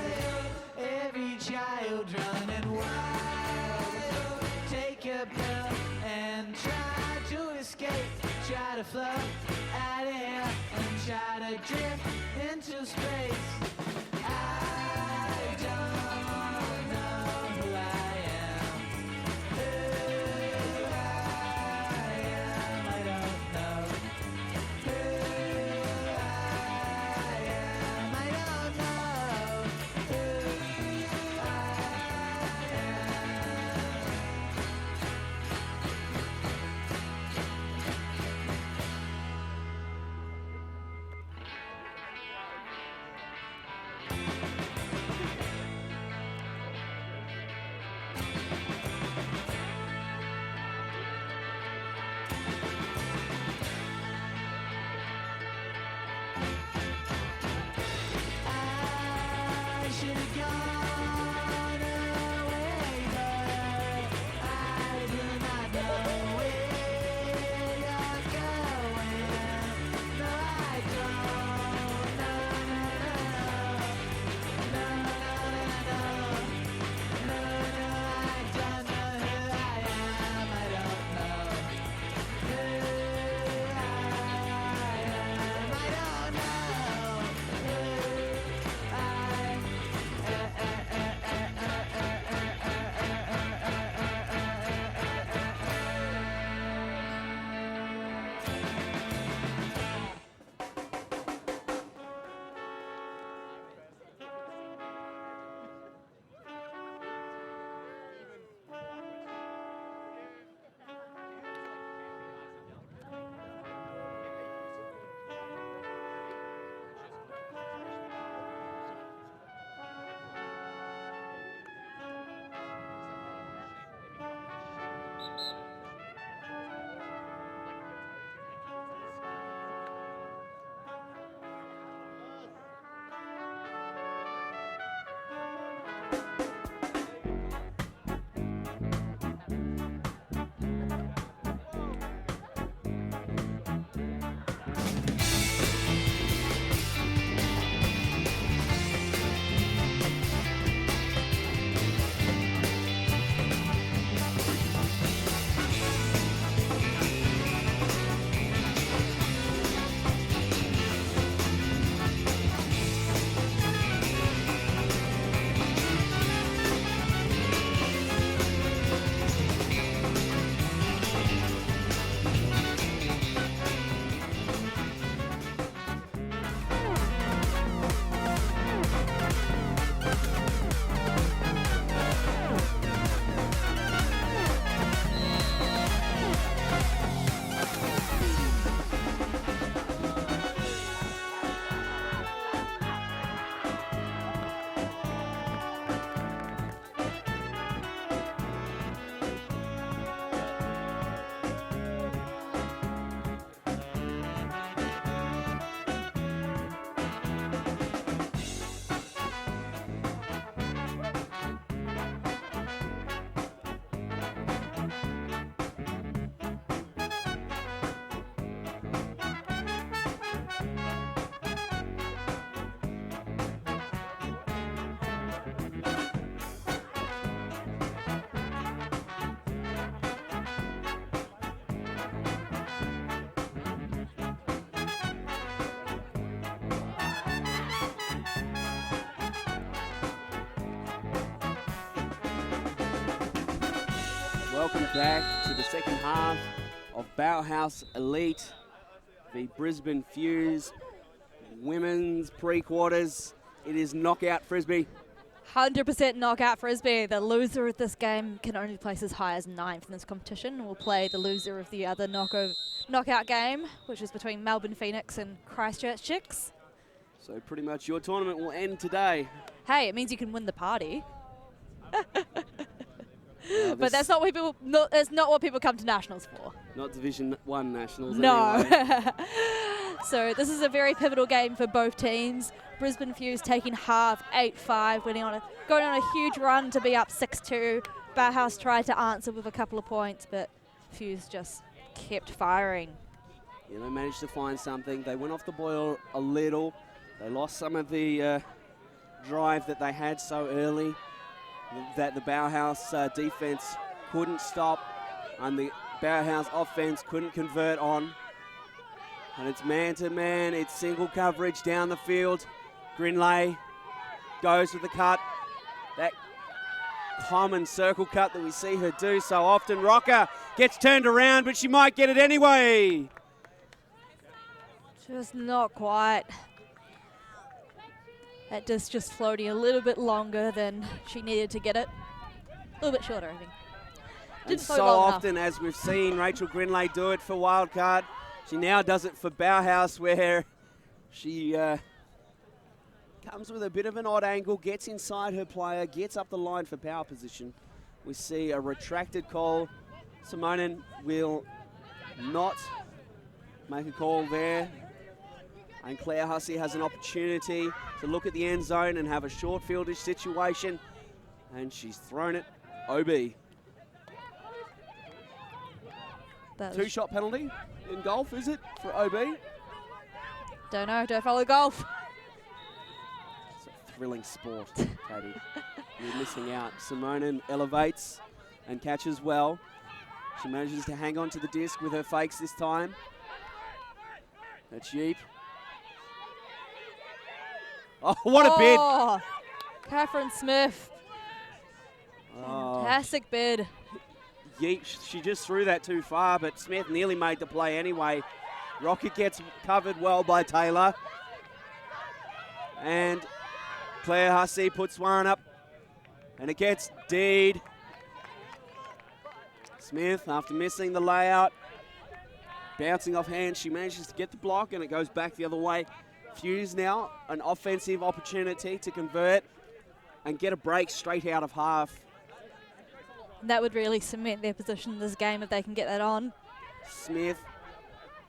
every child running wild. Take a pill and try to escape, try to float out of here and try to drift into space. I don't know who I am. Who I am, I don't know. Who I am, I don't know. Who I I should have gone away, but I do not know where you're going. No, I don't. No, no, I don't know who I am. I don't know who I am. I don't know who I am. Welcome back to the second half of Bauhaus Elite, the Brisbane Fuse women's pre-quarters. It is knockout Frisbee. 100% knockout Frisbee. The loser of this game can only place as high as 9th in this competition. We'll play the loser of the other knockout game, which is between Melbourne Phoenix and Christchurch Chicks. So pretty much your tournament will end today. Hey, it means you can win the party. But This- that's not what people. No, that's not what people come to nationals for. Not Division 1 nationals. No. Anyway. So this is a very pivotal game for both teams. Brisbane Fuse taking half 8-5, going on a huge run to be up 6-2. Bauhaus tried to answer with a couple of points, but Fuse just kept firing. Yeah, they managed to find something. They went off the boil a little. They lost some of the drive that they had so early that the Bauhaus defense couldn't stop, and the Bauhaus offense couldn't convert on. And it's man-to-man, it's single coverage down the field. Grinley goes with the cut. That common circle cut that we see her do so often. Rocker gets turned around, but she might get it anyway. Just not quite. That disc just floating a little bit longer than she needed to get it. A little bit shorter, I think. And Didn't float so long enough. often, as we've seen Rachel Grinley do it for Wildcard, she now does it for Bauhaus, where she comes with a bit of an odd angle, gets inside her player, gets up the line for power position. We see a retracted call. Simonen will not make a call there. And Claire Hussey has an opportunity to look at the end zone and have a short fieldish situation. And she's thrown it OB. That was- Two-shot penalty in golf, is it, for OB? Don't know, don't follow golf. It's a thrilling sport, Katie. You're missing out. Simonen elevates and catches well. She manages to hang on to the disc with her fakes this time. That's Yeep. Oh, what a bid! Oh, Catherine Smith. Oh, Fantastic bid. Yeep, she just threw that too far, but Smith nearly made the play anyway. Rocket gets covered well by Taylor. And Claire Hussey puts one up. And it gets Deed. Smith, after missing the layout, bouncing off hands, she manages to get the block, and it goes back the other way. Fuse now, an offensive opportunity to convert and get a break straight out of half. And that would really cement their position in this game if they can get that on. Smith,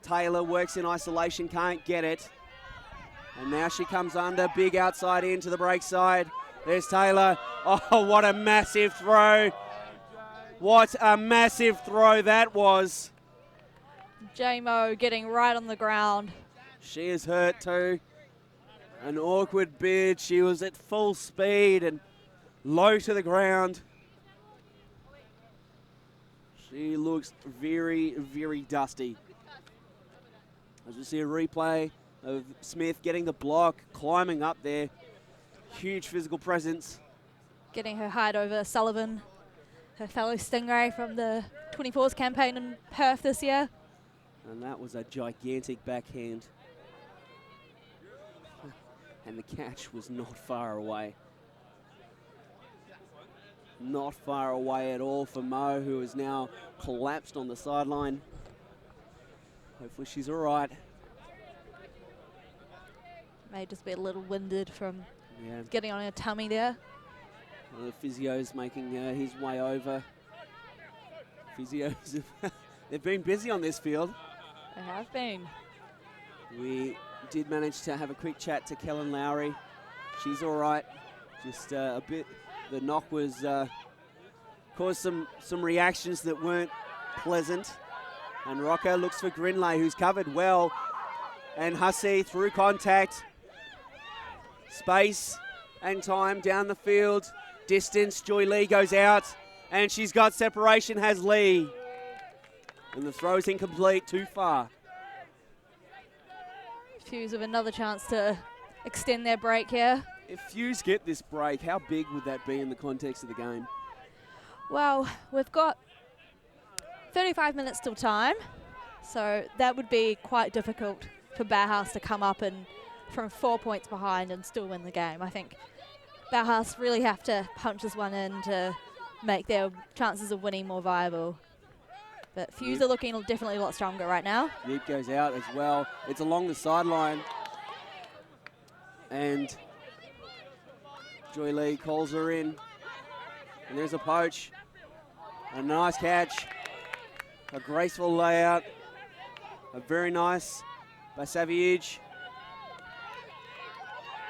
Taylor works in isolation, can't get it. And now she comes under, big outside in to the break side. There's Taylor. Oh, what a massive throw. What a massive throw that was. J-Mo getting right on the ground. She is hurt too. An awkward bid. She was at full speed and low to the ground. She looks very, very dusty. As we see a replay of Smith getting the block, climbing up there. Huge physical presence. Getting her height over Sullivan, her fellow Stingray from the 24s campaign in Perth this year. And that was a gigantic backhand. And the catch was not far away. Not far away at all for Mo, who is now collapsed on the sideline. Hopefully she's all right. May just be a little winded from Yeah. getting on her tummy there. The physio's making his way over. Physios, they've been busy on this field. They have been. We did manage to have a quick chat to Kellen Lowry. She's all right. Just a bit, the knock was caused some reactions that weren't pleasant. And Rocco looks for Grinley, who's covered well. And Hussey through contact. Space and time down the field. Distance, Joy Lee goes out. And she's got separation, has Lee. And the throw's incomplete, too far. Fuse with another chance to extend their break here. If Fuse get this break, how big would that be in the context of the game? Well, we've got 35 minutes till time, so that would be quite difficult for Bauhaus to come up and from 4 points behind and still win the game. I think Bauhaus really have to punch this one in to make their chances of winning more viable. But Fuse are looking definitely a lot stronger right now. Yip goes out as well. It's along the sideline. And Joy Lee calls her in. And there's a poach. A nice catch. A graceful layout. A very nice by Savage.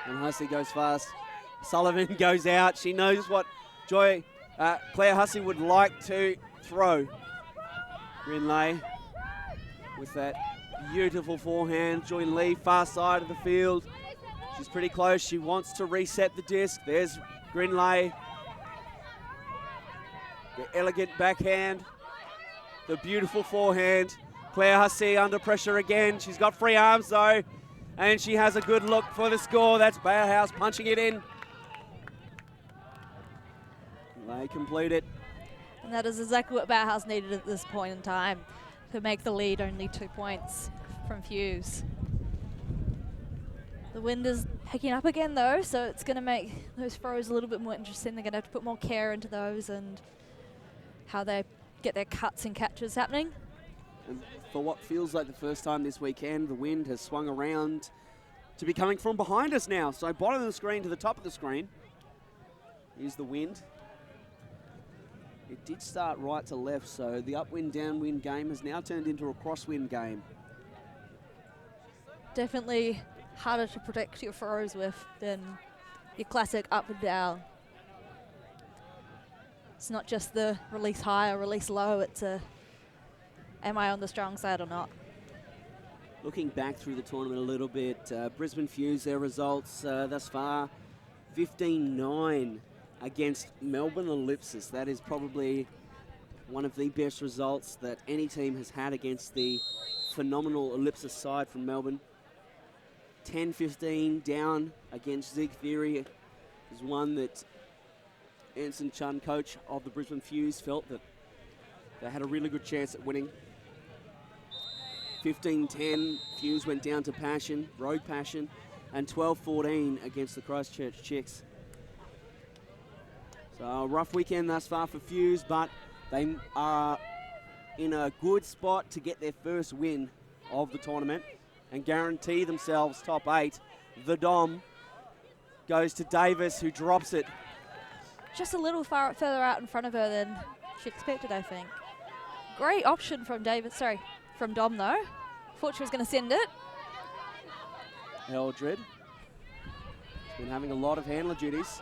And Hussey goes fast. Sullivan goes out. She knows what Claire Hussey would like to throw. Grinley with that beautiful forehand. Joy Lee, far side of the field. She's pretty close. She wants to reset the disc. There's Grinley. The elegant backhand. The beautiful forehand. Claire Hussey under pressure again. She's got free arms though. And she has a good look for the score. That's Bauhaus punching it in. They complete it. And that is exactly what Bauhaus needed at this point in time to make the lead only 2 points from Fuse. The wind is picking up again though, so it's going to make those throws a little bit more interesting. They're going to have to put more care into those and how they get their cuts and catches happening. And for what feels like the first time this weekend, the wind has swung around to be coming from behind us now. So bottom of the screen to the top of the screen is the wind. It did start right to left, so the upwind, downwind game has now turned into a crosswind game. Definitely harder to predict your throws with than your classic up and down. It's not just the release high or release low, it's a am I on the strong side or not? Looking back through the tournament a little bit, Brisbane Fuse, their results thus far, 15-9 against Melbourne Ellipsis. That is probably one of the best results that any team has had against the phenomenal Ellipsis side from Melbourne. 10-15 down against Zig Theory is one that Anson Chun, coach of the Brisbane Fuse, felt that they had a really good chance at winning. 15-10, Fuse went down to Passion, Rogue Passion, and 12-14 against the Christchurch Chicks. So a rough weekend thus far for Fuse, but they are in a good spot to get their first win of the tournament and guarantee themselves top 8. The Dom goes to Davis, who drops it. Just a little further out in front of her than she expected, I think. Great option from from Dom though. Thought she was going to send it. Eldred has been having a lot of handler duties,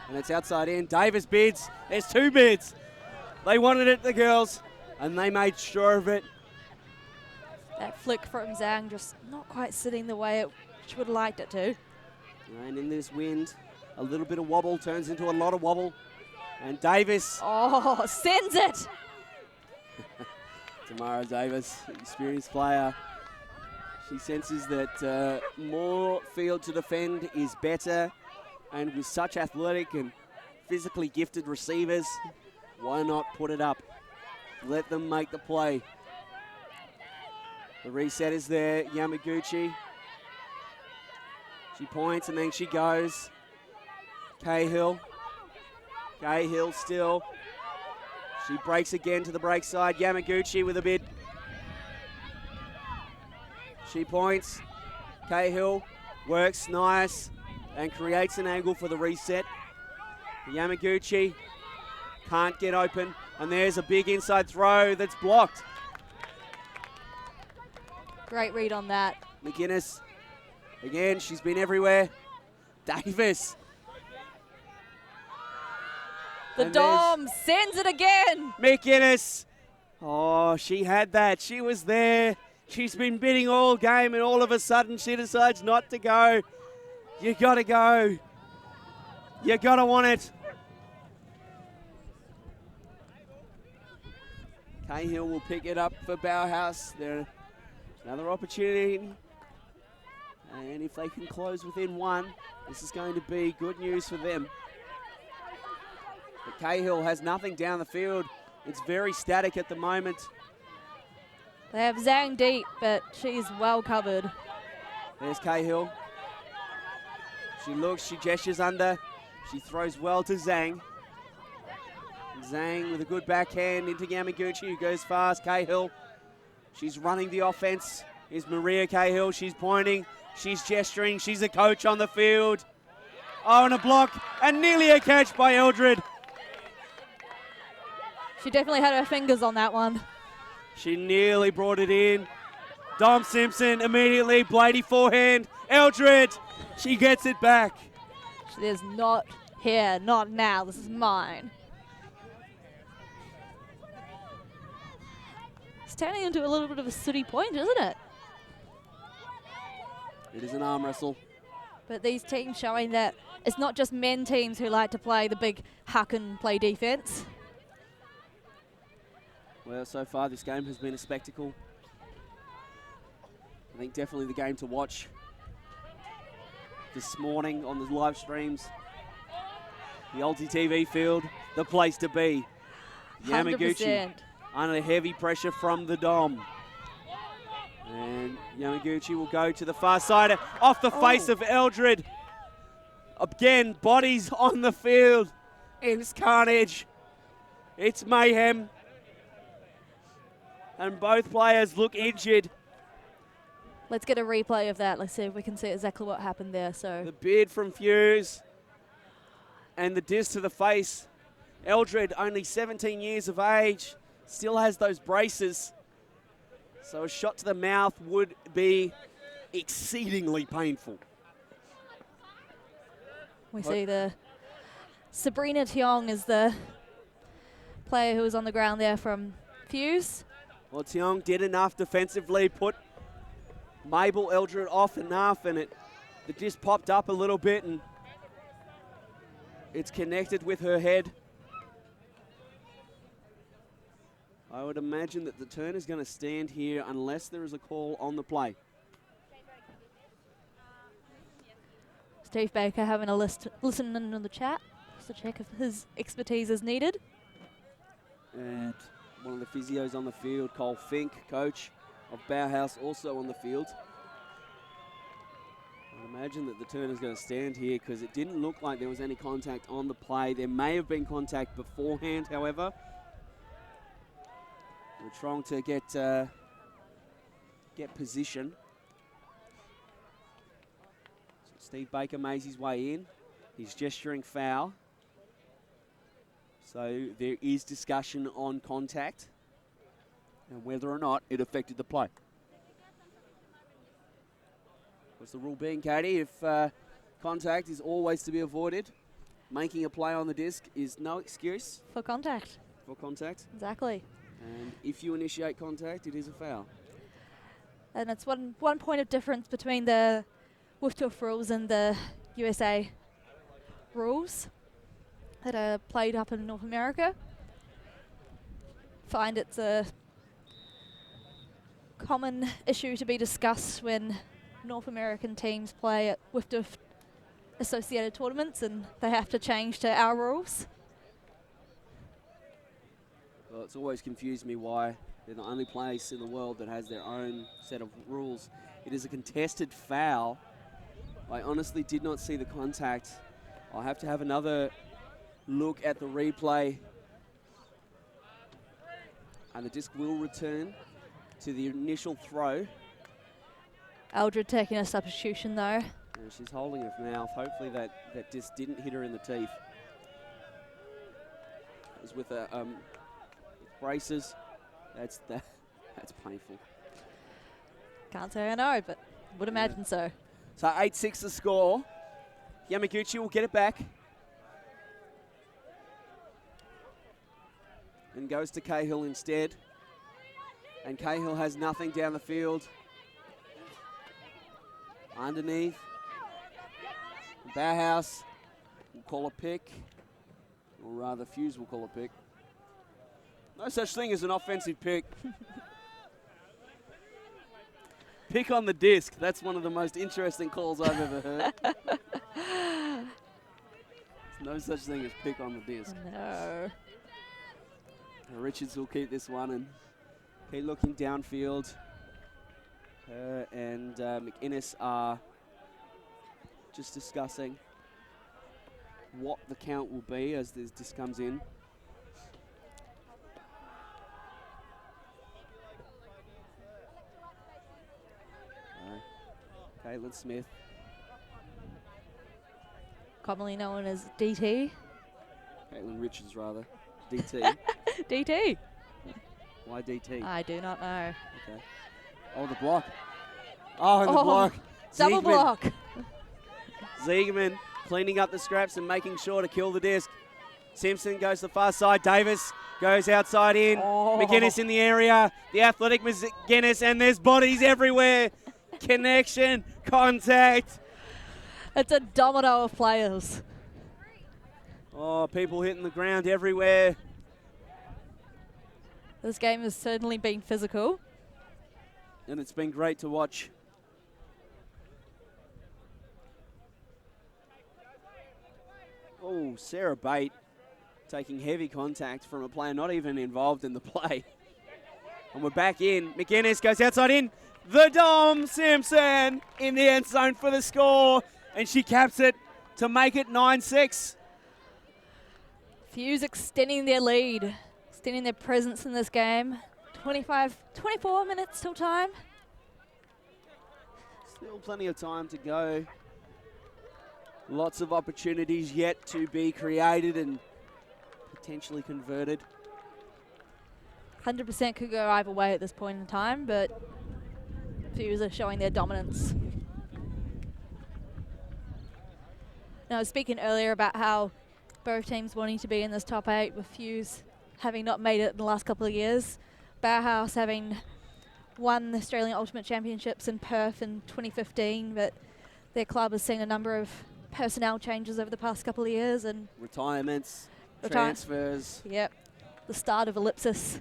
and it's outside in. Davis bids. There's 2 bids. They wanted it, the girls, and they made sure of it. That flick from Zhang just not quite sitting the way she would have liked it to. And in this wind, a little bit of wobble turns into a lot of wobble. And Davis. Oh, sends it. Tamara Davis, experienced player. She senses that more field to defend is better. And with such athletic and physically gifted receivers, why not put it up? Let them make the play. The reset is there, Yamaguchi. She points and then she goes. Cahill. Cahill still. She breaks again to the break side. Yamaguchi with a bid. She points. Cahill works nice and creates an angle for the reset. Yamaguchi can't get open, and there's a big inside throw that's blocked. Great read on that. McGuinness, again, she's been everywhere. Davis. The And Dom sends it again. McGuinness. Oh, she had that. She was there. She's been bidding all game, and all of a sudden she decides not to go. You got to go. You got to want it. Cahill will pick it up for Bauhaus. There, another opportunity. And if they can close within 1, this is going to be good news for them. But Cahill has nothing down the field. It's very static at the moment. They have Zhang deep, but she's well covered. There's Cahill. She looks, she gestures under. She throws well to Zhang. Zhang with a good backhand into Yamaguchi, who goes fast. Cahill, she's running the offense. Here's Maria Cahill. She's pointing, she's gesturing. She's a coach on the field. Oh, and a block, and nearly a catch by Eldred. She definitely had her fingers on that one. She nearly brought it in. Dom Simpson immediately, Blady forehand. Eldred, she gets it back. She is not here, not now. This is mine. It's turning into a little bit of a sooty point, isn't it? It is an arm wrestle. But these teams showing that it's not just men teams who like to play the big huck and play defense. Well, so far this game has been a spectacle. I think definitely the game to watch this morning on the live streams. The Ulti TV field, the place to be. Yamaguchi 100%. under heavy pressure from the Dom. And Yamaguchi will go to the far side, off the face of Eldred. Again, bodies on the field. It's carnage. It's mayhem. And both players look injured. Let's get a replay of that. Let's see if we can see exactly what happened there. So The bid from Fuse and the disc to the face. Eldred, only 17 years of age, still has those braces. So a shot to the mouth would be exceedingly painful. we see the Sabrina Tiong is the player who was on the ground there from Fuse. Well, Tiong did enough defensively, put Mabel Eldred off enough, and the disc popped up a little bit, and it's connected with her head. I would imagine that the turn is going to stand here unless there is a call on the play. Steve Baker having a listen in the chat just to check if his expertise is needed. And one of the physios on the field, Cole Fink, coach of Bauhaus, also on the field. I imagine that the turn is going to stand here because it didn't look like there was any contact on the play. There may have been contact beforehand, however. We're trying to get position. So Steve Baker makes his way in. He's gesturing foul. So there is discussion on contact and whether or not it affected the play. What's the rule being, Katie? If contact is always to be avoided, making a play on the disc is no excuse For contact. for contact. Exactly. And if you initiate contact, it is a foul. And it's one point of difference between the Woof rules and the USA rules that are played up in North America. Find it's a common issue to be discussed when North American teams play at WIFTF associated tournaments and they have to change to our rules. Well, it's always confused me why they're the only place in the world that has their own set of rules. It is a contested foul. I honestly did not see the contact. I'll have to have another look at the replay. And the disc will return to the initial throw. Eldred taking a substitution though. And she's holding her mouth. Hopefully that disc didn't hit her in the teeth. It was with braces. That's painful. Can't say I know, but would imagine so. So 8-6 the score. Yamaguchi will get it back. And goes to Cahill instead. And Cahill has nothing down the field. Underneath. Bauhaus will call a pick. Or rather, Fuse will call a pick. No such thing as an offensive pick. Pick on the disc. That's one of the most interesting calls I've ever heard. There's no such thing as pick on the disc. No. Richards will keep this one and keep looking downfield. Her and McInnes are just discussing what the count will be as this disc comes in. Caitlin Smith. Commonly known as DT. Caitlin Richards, rather. DT. DT. Why DT? I do not know. Okay. Oh, the block. Oh, and the block. Double Ziegman. block. Ziegman cleaning up the scraps and making sure to kill the disc. Simpson goes to the far side. Davis goes outside in. McGuinness in the area. The athletic McGuinness, and there's bodies everywhere. Connection, contact. It's a domino of players. Oh, people hitting the ground everywhere. This game has certainly been physical. And it's been great to watch. Oh, Sarah Bate taking heavy contact from a player not even involved in the play. And we're back in. McGuinness goes outside in. The Dom Simpson in the end zone for the score. And she caps it to make it 9-6. Fuse extending their lead, extending their presence in this game. 24 minutes till time. Still plenty of time to go. Lots of opportunities yet to be created and potentially converted. 100% could go either way at this point in time, but Fuse are showing their dominance. Now, I was speaking earlier about how both teams wanting to be in this top 8, with Fuse having not made it in the last couple of years. Bauhaus having won the Australian Ultimate Championships in Perth in 2015, but their club has seen a number of personnel changes over the past couple of years. And retirements, transfers. Yep, the start of Ellipsis.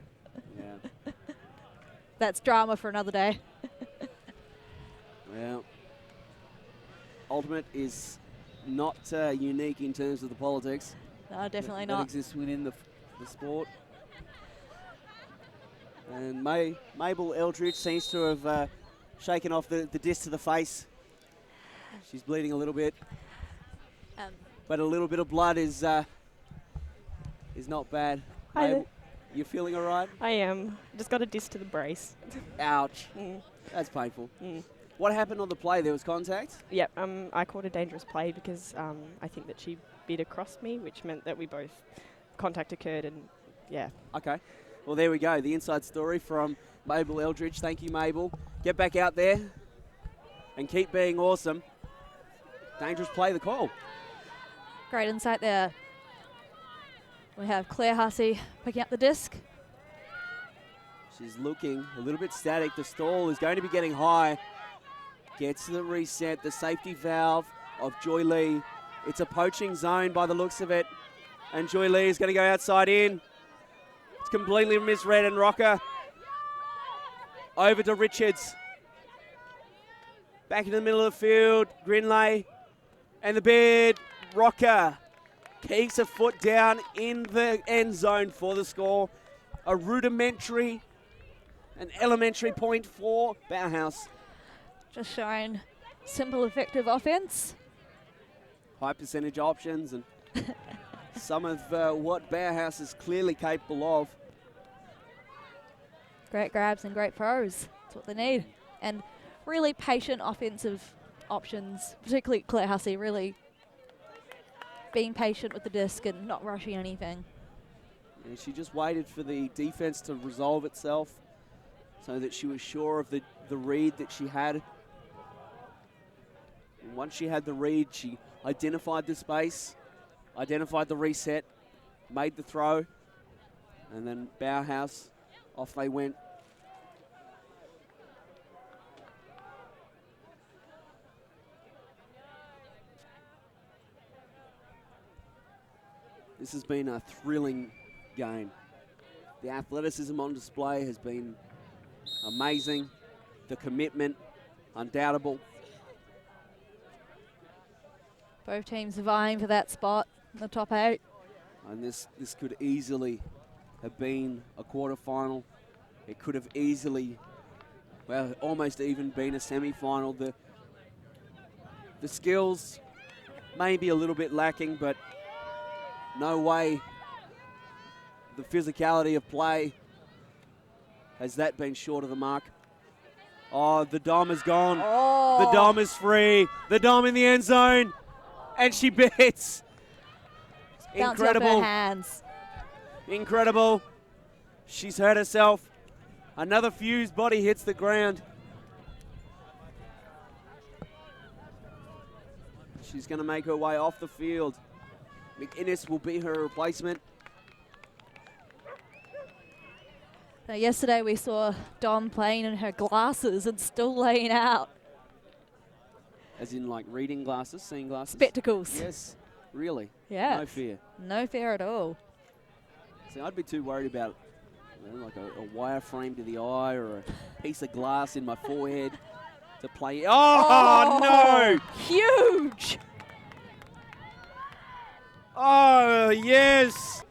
Yeah. That's drama for another day. Well, Ultimate is not unique in terms of the politics. No, definitely that not. exists within the sport. And Mabel Eldridge seems to have shaken off the disc to the face. She's bleeding a little bit. But a little bit of blood is not bad. Hi Mabel, there. you feeling all right? I am. Just got a disc to the brace. Ouch. Mm. That's painful. Mm. What happened on the play? There was contact? Yep, I called a dangerous play because I think that she bit across me, which meant that we both contact occurred, and yeah. Okay. Well, there we go. The inside story from Mabel Eldridge. Thank you, Mabel. Get back out there and keep being awesome. Dangerous play, the call. Great insight there. We have Claire Hussey picking up the disc. She's looking a little bit static. The stall is going to be getting high. Gets the reset, the safety valve of Joy Lee. It's a poaching zone by the looks of it. And Joy Lee is going to go outside in. It's completely misread, and Rocker over to Richards. Back in the middle of the field, Grinley and the bid. Rocker keeps a foot down in the end zone for the score. A rudimentary, an elementary point for Bauhaus. Just showing simple, effective offense. High percentage options and some of what Bauhaus is clearly capable of. Great grabs and great throws. That's what they need. And really patient offensive options, particularly Claire Hussey, really being patient with the disc and not rushing anything. And she just waited for the defense to resolve itself so that she was sure of the read that she had. And once she had the read, she identified the space, identified the reset, made the throw, and then Bauhaus, off they went. This has been a thrilling game. The athleticism on display has been amazing. The commitment, undoubtable. Both teams vying for that spot in the top 8. And this could easily have been a quarterfinal. It could have easily, well, almost even been a semi-final. The skills may be a little bit lacking, but no way the physicality of play has that been short of the mark. Oh, the dom is gone. Oh. The dom is free. The dom in the end zone. And she bits. Bouncing off her hands. Incredible. She's hurt herself. Another fused body hits the ground. She's going to make her way off the field. McInnes will be her replacement. Now, yesterday we saw Dom playing in her glasses and still laying out. As in like reading glasses, seeing glasses? Spectacles. Yes, really? Yeah. No fear. No fear at all. See, I'd be too worried about like a wire frame to the eye or a piece of glass in my forehead to play. Oh, no! Huge! Oh, yes!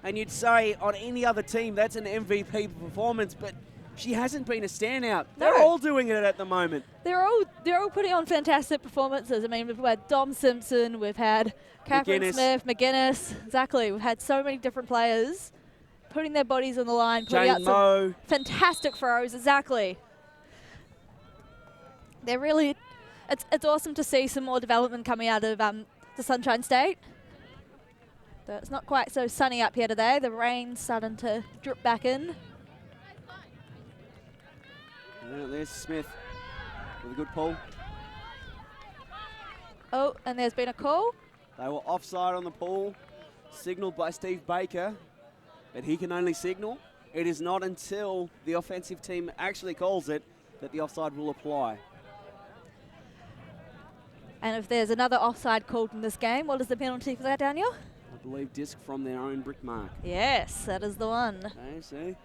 And you'd say on any other team that's an MVP performance, but she hasn't been a standout. They're all doing it at the moment. They're all putting on fantastic performances. I mean, we've had Dom Simpson, we've had Catherine Smith, McGuinness. Exactly. We've had so many different players putting their bodies on the line, putting out some fantastic throws. Exactly. They're really, it's awesome to see some more development coming out of the Sunshine State. But it's not quite so sunny up here today. The rain's starting to drip back in. There's Smith with a good pull. Oh, and there's been a call. They were offside on the pull, signalled by Steve Baker, but he can only signal. It is not until the offensive team actually calls it that the offside will apply. And if there's another offside called in this game, what is the penalty for that, Daniel? I believe disc from their own brick mark. Yes, that is the one. Okay, see?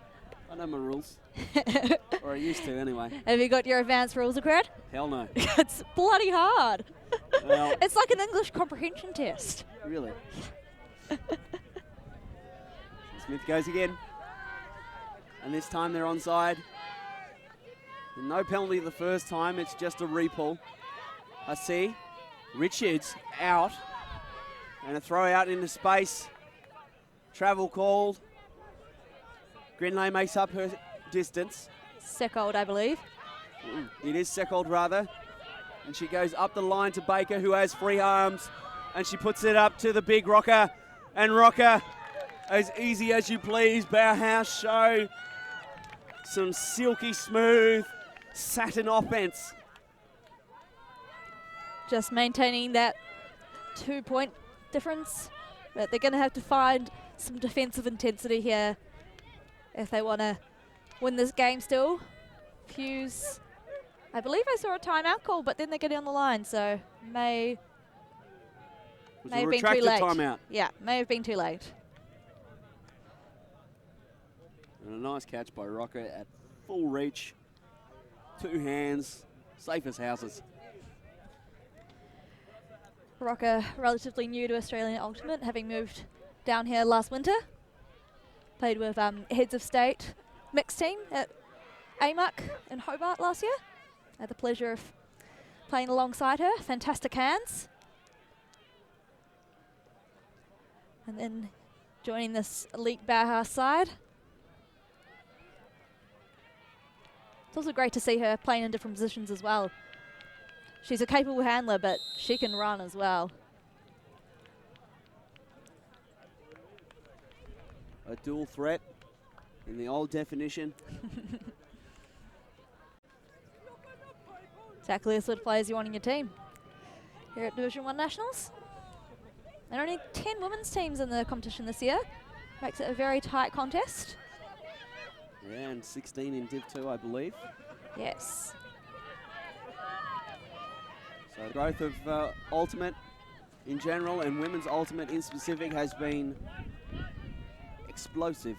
I know my rules. Or I used to anyway. Have you got your advanced rules of cred? Hell no. It's bloody hard. Well, it's like an English comprehension test. Really? Smith goes again. And this time they're onside. No penalty the first time, it's just a repull. I see Richards out. And a throw out into space. Travel called. Grinley makes up her distance. Second, I believe. It is Second rather. And she goes up the line to Baker, who has free arms. And she puts it up to the big rocker. And rocker, as easy as you please, Bauhaus show some silky smooth satin offense. Just maintaining that 2-point difference, but they're going to have to find some defensive intensity here if they want to win this game still. Fuse, I believe I saw a timeout call, but then they get on the line, so may have been too late. Timeout. Yeah, may have been too late. And a nice catch by Rocker at full reach. 2 hands, safe as houses. Rocker, relatively new to Australian Ultimate, having moved down here last winter. Played with Heads of State mixed team at AMUC in Hobart last year. Had the pleasure of playing alongside her. Fantastic hands. And then joining this elite Bauhaus side. It's also great to see her playing in different positions as well. She's a capable handler, but she can run as well. A dual threat in the old definition. Exactly the sort of players you want in your team. Here at Division 1 Nationals. There are only 10 women's teams in the competition this year. Makes it a very tight contest. Yeah, and 16 in Div 2, I believe. Yes. So the growth of Ultimate in general and women's Ultimate in specific has been explosive.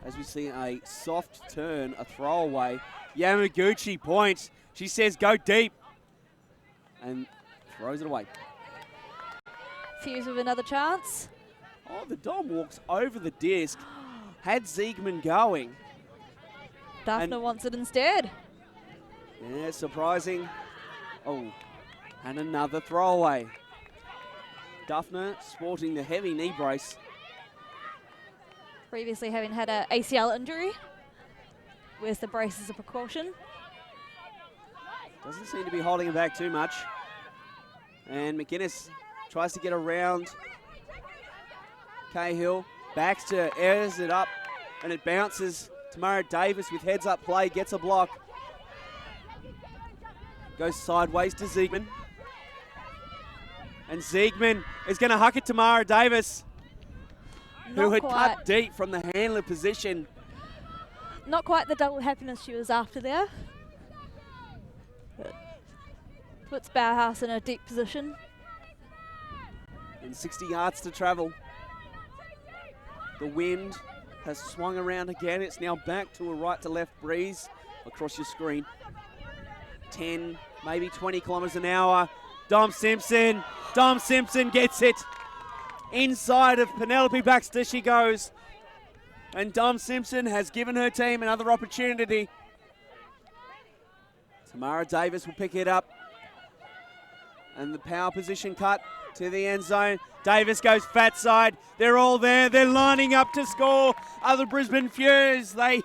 As we see a soft turn, a throwaway. Yamaguchi points. She says go deep. And throws it away. Fuse with another chance. Oh, the Dom walks over the disc. Had Ziegman going. Daphne wants it instead. Yeah, surprising. Oh, and another throwaway. Daphne sporting the heavy knee brace. Previously having had an ACL injury. Where's the brace as a precaution? Doesn't seem to be holding him back too much. And McInnes tries to get around Cahill. Baxter airs it up and it bounces. Tamara Davis with heads up play gets a block. Goes sideways to Ziegman. And Ziegman is going to huck it to Tamara Davis, who had cut deep from the handler position. Not quite the double happiness she was after there. But puts Bauhaus in a deep position. And 60 yards to travel. The wind has swung around again. It's now back to a right to left breeze across your screen. 10, maybe 20 kilometres an hour. Dom Simpson gets it. Inside of Penelope Baxter she goes. And Dom Simpson has given her team another opportunity. Tamara Davis will pick it up. And the power position cut to the end zone. Davis goes fat side. They're all there. They're lining up to score. Other Brisbane Fuse. They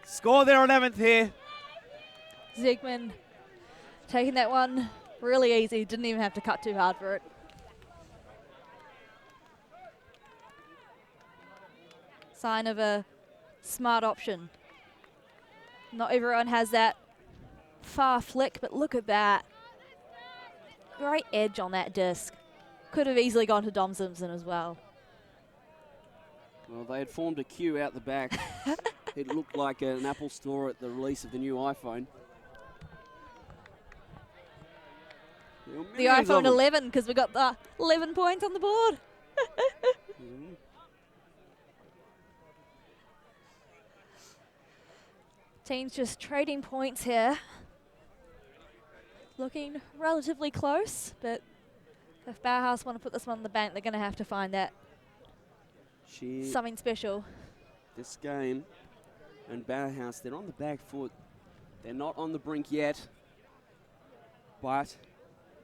score their 11th here. Ziegman taking that one really easy. Didn't even have to cut too hard for it. Sign of a smart option. Not everyone has that far flick, but look at that. Great edge on that disc. Could have easily gone to Dom Simpson as well. Well, they had formed a queue out the back. It looked like an Apple store at the release of the new iPhone. The iPhone 11, because we got the 11 points on the board. Teams just trading points here. Looking relatively close, but if Bauhaus want to put this one in the bank, they're going to have to find that something special. This game and Bauhaus, they're on the back foot. They're not on the brink yet, but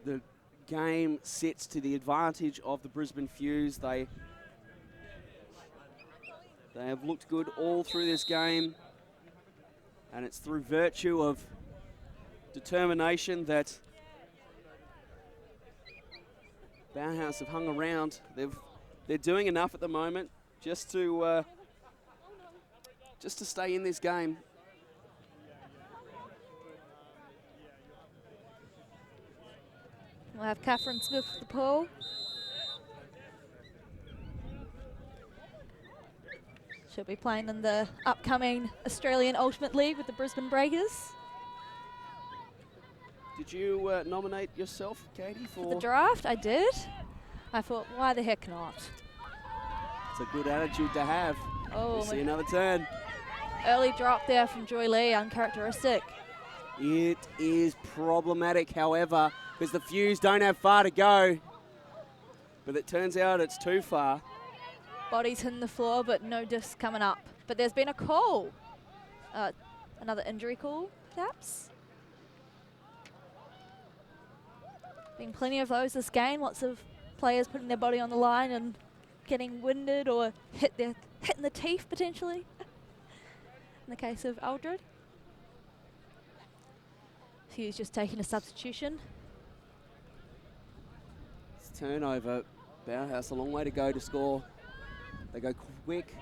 the game sits to the advantage of the Brisbane Fuse. They have looked good all through this game, and it's through virtue of determination that Bauhaus have hung around. They're doing enough at the moment just to stay in this game. We'll have Catherine Smith with the pool. She'll be playing in the upcoming Australian Ultimate League with the Brisbane Breakers. Did you nominate yourself, Katie, For the draft, I did. I thought, why the heck not? It's a good attitude to have. Oh, We'll see another turn. early drop there from Joy Lee, uncharacteristic. It is problematic, however, because the Fuse don't have far to go. But it turns out it's too far. Body's hitting the floor, but no diffs coming up. But there's been a call. Another injury call, perhaps? Been plenty of those this game. Lots of players putting their body on the line and getting winded or hitting the teeth, potentially. In the case of Aldred. Hughes just taking a substitution. It's turnover. Bauhaus a long way to go to score. They go quick.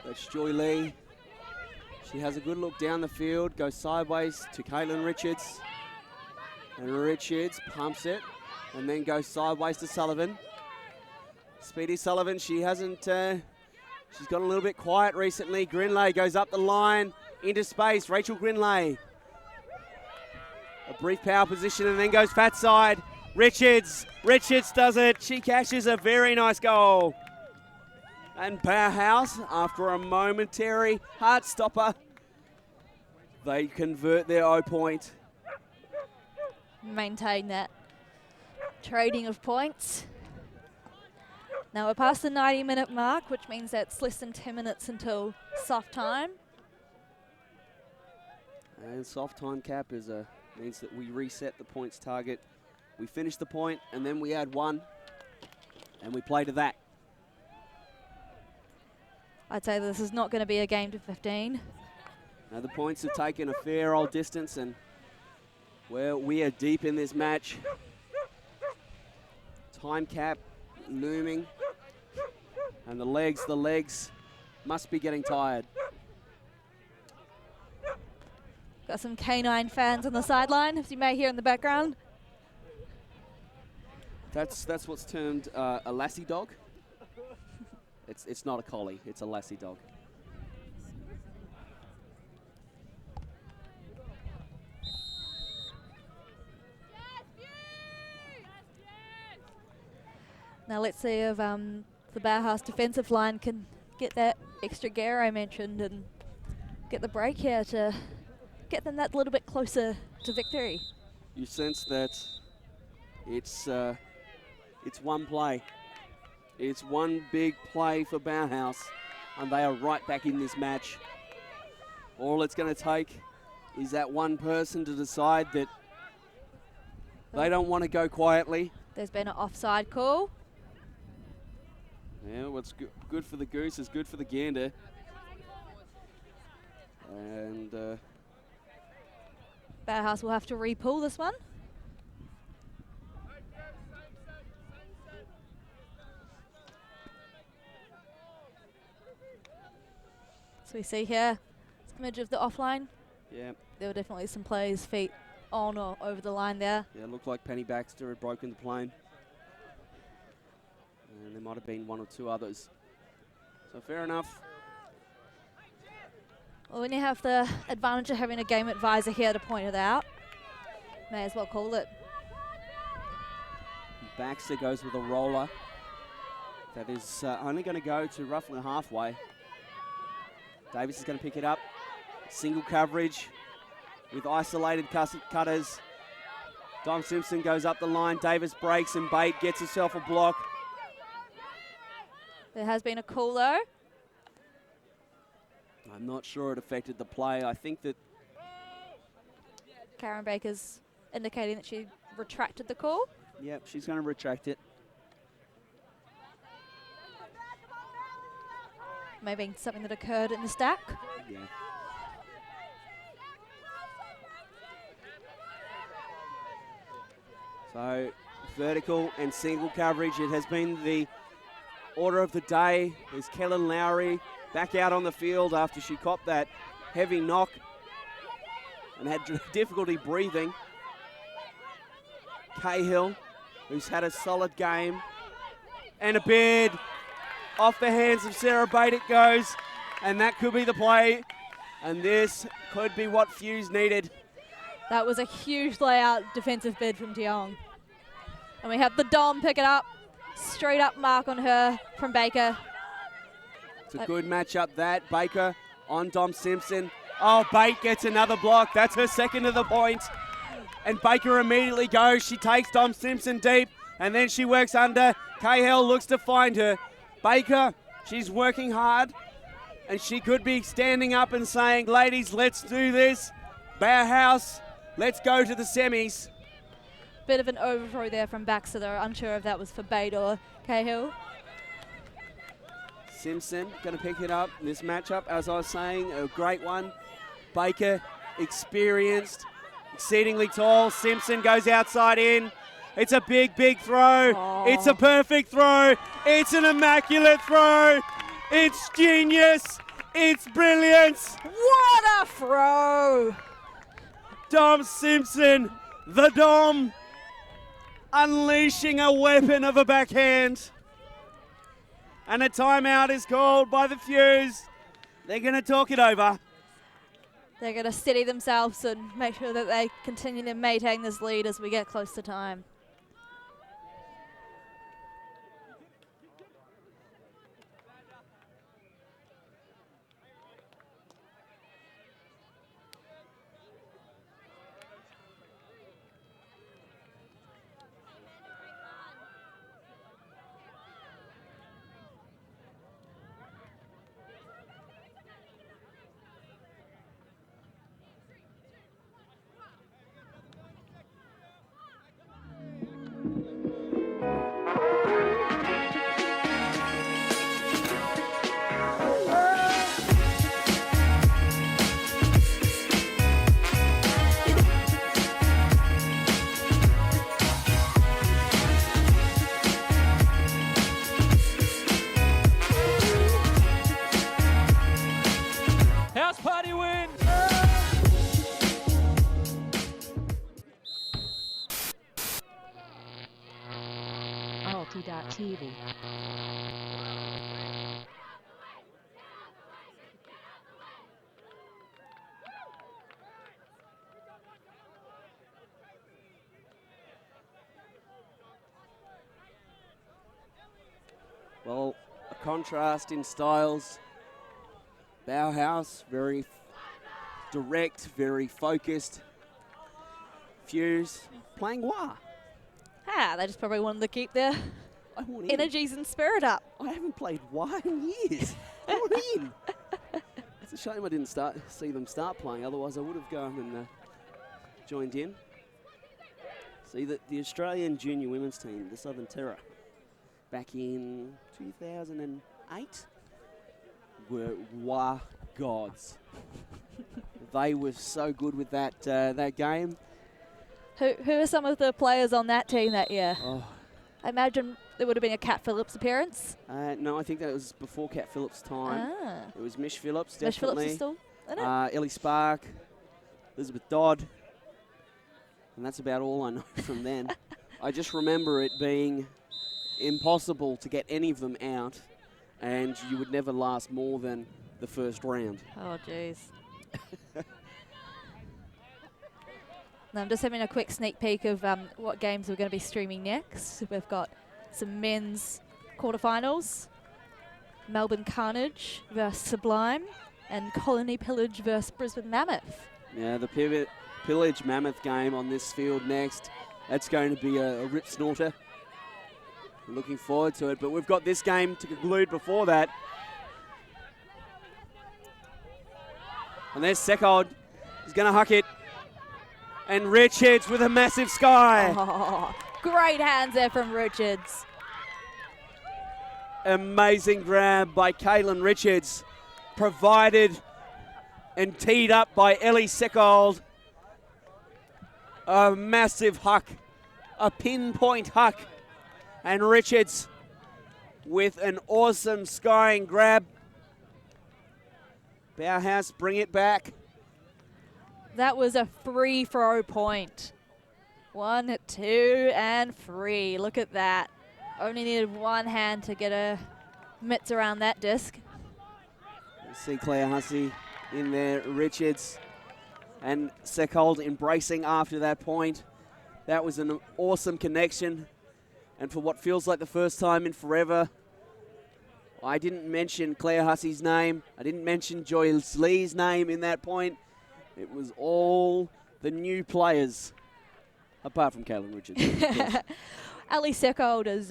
That's Joy Lee. She has a good look down the field, goes sideways to Caitlin Richards. And Richards pumps it and then goes sideways to Sullivan. Speedy Sullivan, she hasn't, she's got a little bit quiet recently. Grinlay goes up the line into space. Rachel Grinlay. A brief power position and then goes fat side. Richards does it. She cashes a very nice goal. And Bauhaus, after a momentary heart stopper, they convert their 0 point. Maintain that trading of points. Now we're past the 90-minute mark, which means that's less than 10 minutes until soft time. And soft time cap means that we reset the points target. We finish the point and then we add 1 and we play to that. I'd say this is not going to be a game to 15. Now the points have taken a fair old distance and we are deep in this match. Time cap looming. And the legs must be getting tired. Got some canine fans on the sideline, as you may hear in the background. That's what's termed a lassie dog. It's not a collie, it's a lassie dog. Now let's see if the Bauhaus defensive line can get that extra gear I mentioned and get the break here to get them that little bit closer to victory. You sense that it's one play. It's one big play for Bauhaus, and they are right back in this match. All it's going to take is that one person to decide that they don't want to go quietly. There's been an offside call. Yeah, what's good for the goose is good for the gander. And Bauhaus will have to re-pull this one. So we see here, image of the offline. yeah, There were definitely some players' feet on or over the line there. yeah, it looked like Penny Baxter had broken the plane. And there might have been 1 or 2 others. So fair enough. Well, when you have the advantage of having a game advisor here to point it out, may as well call it. Baxter goes with a roller. That is only going to go to roughly halfway. Davis is going to pick it up. Single coverage with isolated cutters. Dom Simpson goes up the line. Davis breaks and bait, gets herself a block. There has been a call though. I'm not sure it affected the play. I think that Karen Baker's indicating that she retracted the call. yep, she's going to retract it. Maybe something that occurred in the stack. Yeah. So vertical and single coverage. It has been the order of the day. There's Kellen Lowry back out on the field after she copped that heavy knock and had difficulty breathing. Cahill, who's had a solid game. And a bid off the hands of Sarah Bate it goes. And that could be the play. And this could be what Fuse needed. That was a huge layout defensive bid from DeYoung. And we have the Dom pick it up. Straight up mark on her from Baker. It's a good matchup that. Baker on Dom Simpson. Oh, Bate gets another block. That's her second of the point. And Baker immediately goes. She takes Dom Simpson deep. And then she works under. Cahill looks to find her. Baker, she's working hard. And she could be standing up and saying, ladies, let's do this. Bauhaus, let's go to the semis. Bit of an overthrow there from Baxter, though. Unsure if that was for Bate or Cahill. Simpson going to pick it up. This matchup, as I was saying, a great one. Baker, experienced, exceedingly tall. Simpson goes outside in. It's a big, big throw. Oh. It's a perfect throw. It's an immaculate throw. It's genius. It's brilliance. What a throw! Dom Simpson, the Dom, unleashing a weapon of a backhand. And a timeout is called by the Fuse. They're going to talk it over. They're going to steady themselves and make sure that they continue to maintain this lead as we get close to time. House party win! Alti.tv. Well, a contrast in styles. Bauhaus, very direct, very focused. Fuse, playing wah. They just probably wanted to keep their I want in. energies and spirit up. I haven't played wah in years. I want in. It's a shame I didn't see them start playing, otherwise I would have gone and joined in. See, the Australian junior women's team, the Southern Terror, back in 2008, were wah gods. They were so good with that game. Who are some of the players on that team that year? Oh. I imagine there would have been a Cat Phillips appearance. No, I think that was before Cat Phillips' time. Ah. It was Mish Phillips, Mish Phillips definitely. is still in it. Ellie Spark, Elizabeth Dodd, and that's about all I know from then. I just remember it being impossible to get any of them out, and you would never last more than the first round. Oh, jeez. Now I'm just having a quick sneak peek of what games we're going to be streaming next. We've got some men's quarterfinals. Melbourne Carnage versus Sublime and Colony Pillage versus Brisbane Mammoth. Yeah, the Pillage Mammoth game on this field next. That's going to be a rip snorter. We're looking forward to it, but we've got this game to conclude before that. And there's Seckold. He's going to huck it. And Richards with a massive sky. Oh, great hands there from Richards. Amazing grab by Caitlin Richards. Provided and teed up by Ellie Seckold. A massive huck a pinpoint huck. And Richards with an awesome skying grab. Bauhaus bring it back. That was a free throw point. 1, 2, and 3. Look at that. Only needed one hand to get a mitts around that disc. You see Claire Hussey in there, Richards and Seckhold embracing after that point. That was an awesome connection. And for what feels like the first time in forever, I didn't mention Claire Hussey's name. I didn't mention Joyce Lee's name in that point. It was all the new players, apart from Caitlin Richards. Ali Seckhold has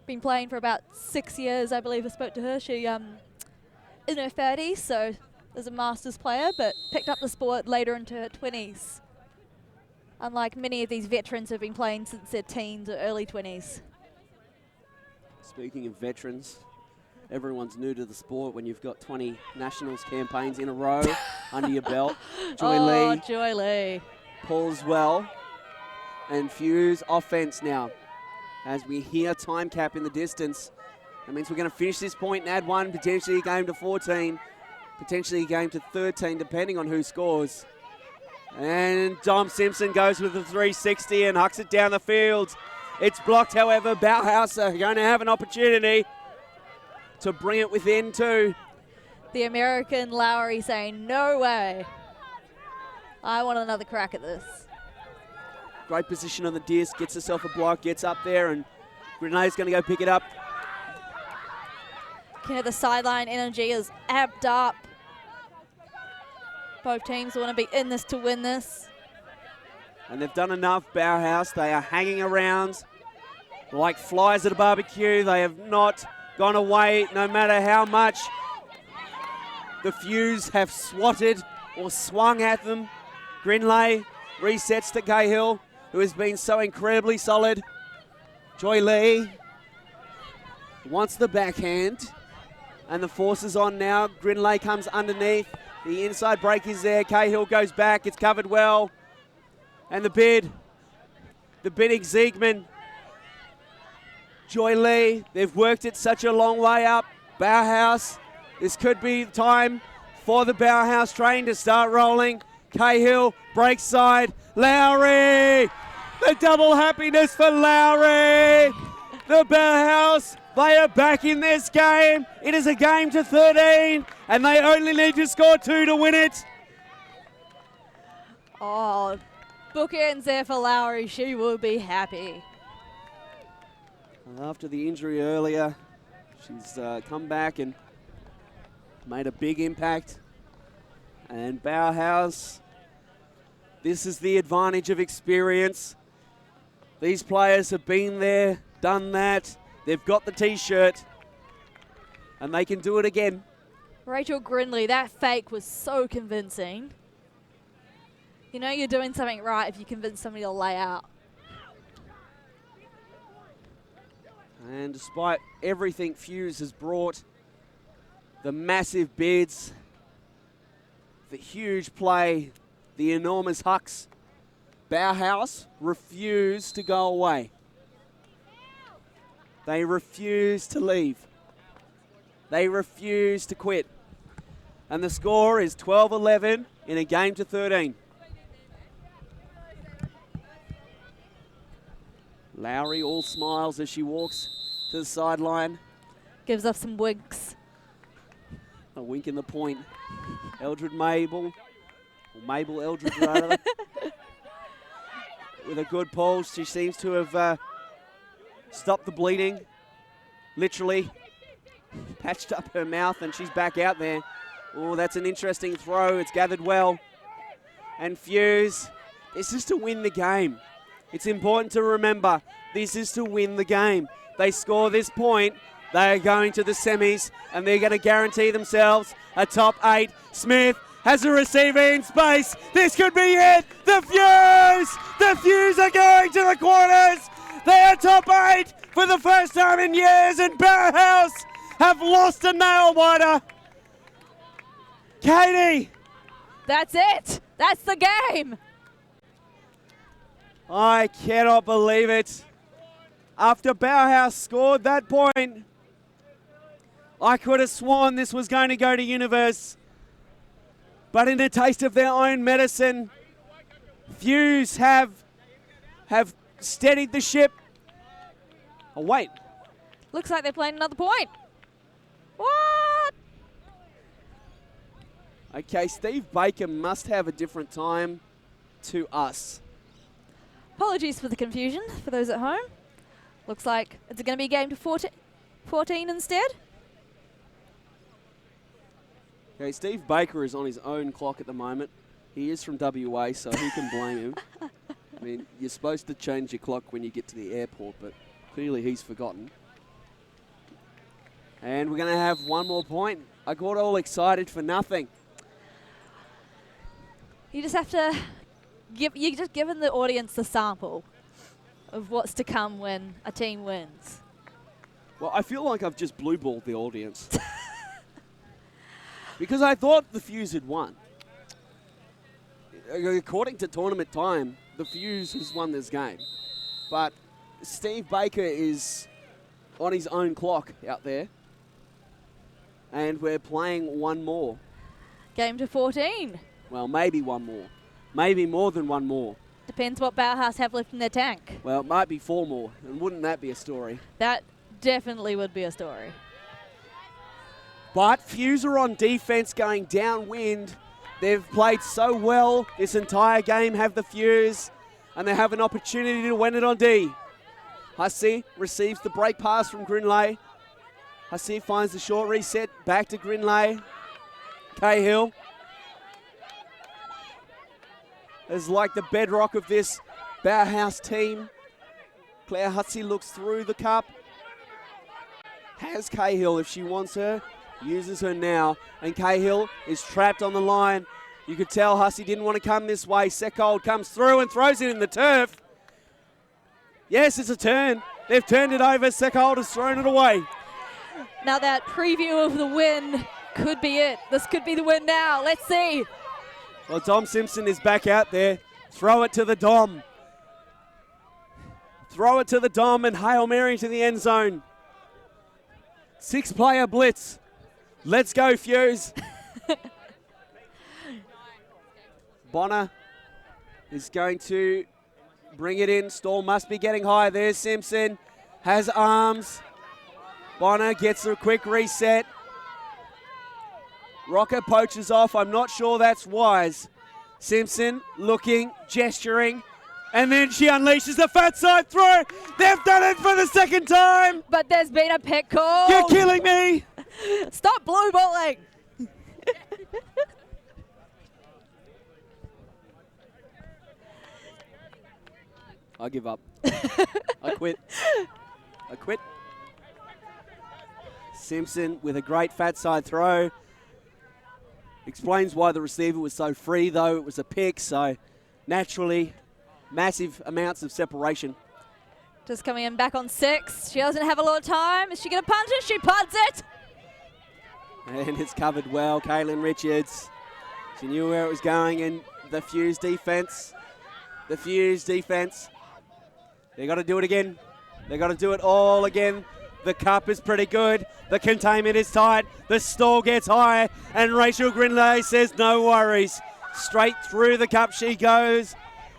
been playing for about 6 years, I believe. I spoke to her. She in her 30s, so is a Masters player, but picked up the sport later into her 20s. Unlike many of these veterans who have been playing since their teens or early 20s. Speaking of veterans, everyone's new to the sport when you've got 20 Nationals campaigns in a row under your belt. Joy Lee pulls well. And Fuse offense now. As we hear time cap in the distance. That means we're going to finish this point and add one, potentially a game to 14, potentially a game to 13, depending on who scores. And Dom Simpson goes with the 360 and hucks it down the field. It's blocked, however. Bauhaus are going to have an opportunity to bring it within 2. The American Lowry saying, no way. I want another crack at this. Great position on the disc, gets herself a block, gets up there, and Grenade's going to go pick it up. Okay, the sideline energy is amped up. Both teams want to be in this to win this. And they've done enough, Bauhaus. They are hanging around like flies at a barbecue. They have not gone away, no matter how much the Fuse have swatted or swung at them. Grinley resets to Cahill, who has been so incredibly solid. Joy Lee wants the backhand, and the force is on now. Grinley comes underneath. The inside break is there. Cahill goes back. It's covered well. And the bidding Ziegman. Joy Lee, they've worked it such a long way up. Bauhaus, this could be time for the Bauhaus train to start rolling. Cahill, break side. Lowry, the double happiness for Lowry. The Bauhaus, they are back in this game. It is a game to 13, and they only need to score 2 to win it. Oh, bookends there for Lowry. She will be happy. After the injury earlier, she's come back and made a big impact. And Bauhaus, this is the advantage of experience. These players have been there, done that. They've got the T-shirt, and they can do it again. Rachel Grinley, that fake was so convincing. You know you're doing something right if you convince somebody to lay out. And despite everything Fuse has brought, the massive bids, the huge play, the enormous hucks, Bauhaus refuse to go away. They refuse to leave. They refuse to quit. And the score is 12-11 in a game to 13. Lowry all smiles as she walks to the sideline. Gives us some winks. A wink in the point. Eldred Mabel, or Mabel Eldred rather, with a good pull. She seems to have stopped the bleeding, literally patched up her mouth, and she's back out there. Oh, that's an interesting throw. It's gathered well. And Fuse, this is to win the game. It's important to remember, this is to win the game. They score this point, they are going to the semis, and they're going to guarantee themselves a top 8. Smith has a receiver in space. This could be it. The Fuse are going to the quarters. They are top 8 for the first time in years, and Bauhaus have lost a nail-biter. Katie. That's it. That's the game. I cannot believe it. After Bauhaus scored that point, I could have sworn this was going to go to Universe. But in a taste of their own medicine, Fuse have steadied the ship. Oh, wait. Looks like they're playing another point. What? Okay, Steve Baker must have a different time to us. Apologies for the confusion for those at home. Looks like it's going to be a game to 14 instead. Okay, Steve Baker is on his own clock at the moment. He is from WA, so who can blame him? I mean, you're supposed to change your clock when you get to the airport, but clearly he's forgotten. And we're going to have one more point. I got all excited for nothing. You just have to you're just giving the audience the sample of what's to come when a team wins. Well, I feel like I've just blue-balled the audience. Because I thought the Fuse had won. According to tournament time, the Fuse has won this game. But Steve Baker is on his own clock out there. And we're playing one more. Game to 14. Well, maybe one more. Maybe more than one more. Depends what Bauhaus have left in their tank. Well, it might be 4 more. And wouldn't that be a story? That definitely would be a story. But Fuse are on defense going downwind. They've played so well this entire game, have the Fuse, and they have an opportunity to win it on D. Hussey receives the break pass from Grinley. Hussey finds the short reset, back to Grinley. Cahill is like the bedrock of this Bauhaus team. Claire Hussey looks through the cup. Has Cahill if she wants her. Uses her now, and Cahill is trapped on the line. You could tell Hussey didn't want to come this way. Seckold comes through and throws it in the turf. Yes, it's a turn. They've turned it over. Seckold has thrown it away. Now that preview of the win could be it. This could be the win now. Let's see. Well, Dom Simpson is back out there. Throw it to the Dom. Throw it to the Dom and Hail Mary to the end zone. 6-player blitz. Let's go, Fuse. Bonner is going to bring it in. Stall must be getting high. There's Simpson. Has arms. Bonner gets a quick reset. Rocker poaches off. I'm not sure that's wise. Simpson looking, gesturing, and then she unleashes the fat side throw. They've done it for the second time. But there's been a pick call. You're killing me. Stop blue balling. I give up. I quit. I quit. Simpson with a great fat side throw. Explains why the receiver was so free, though. It was a pick, so naturally, massive amounts of separation. Just coming in back on 6. She doesn't have a lot of time. Is she going to punt it? She punts it. And it's covered well. Caitlin Richards. She knew where it was going, and the Fuse defense. The Fuse defense. They got to do it again. They got to do it all again. The cup is pretty good. The containment is tight. The stall gets high, and Rachel Grinley says no worries. Straight through the cup she goes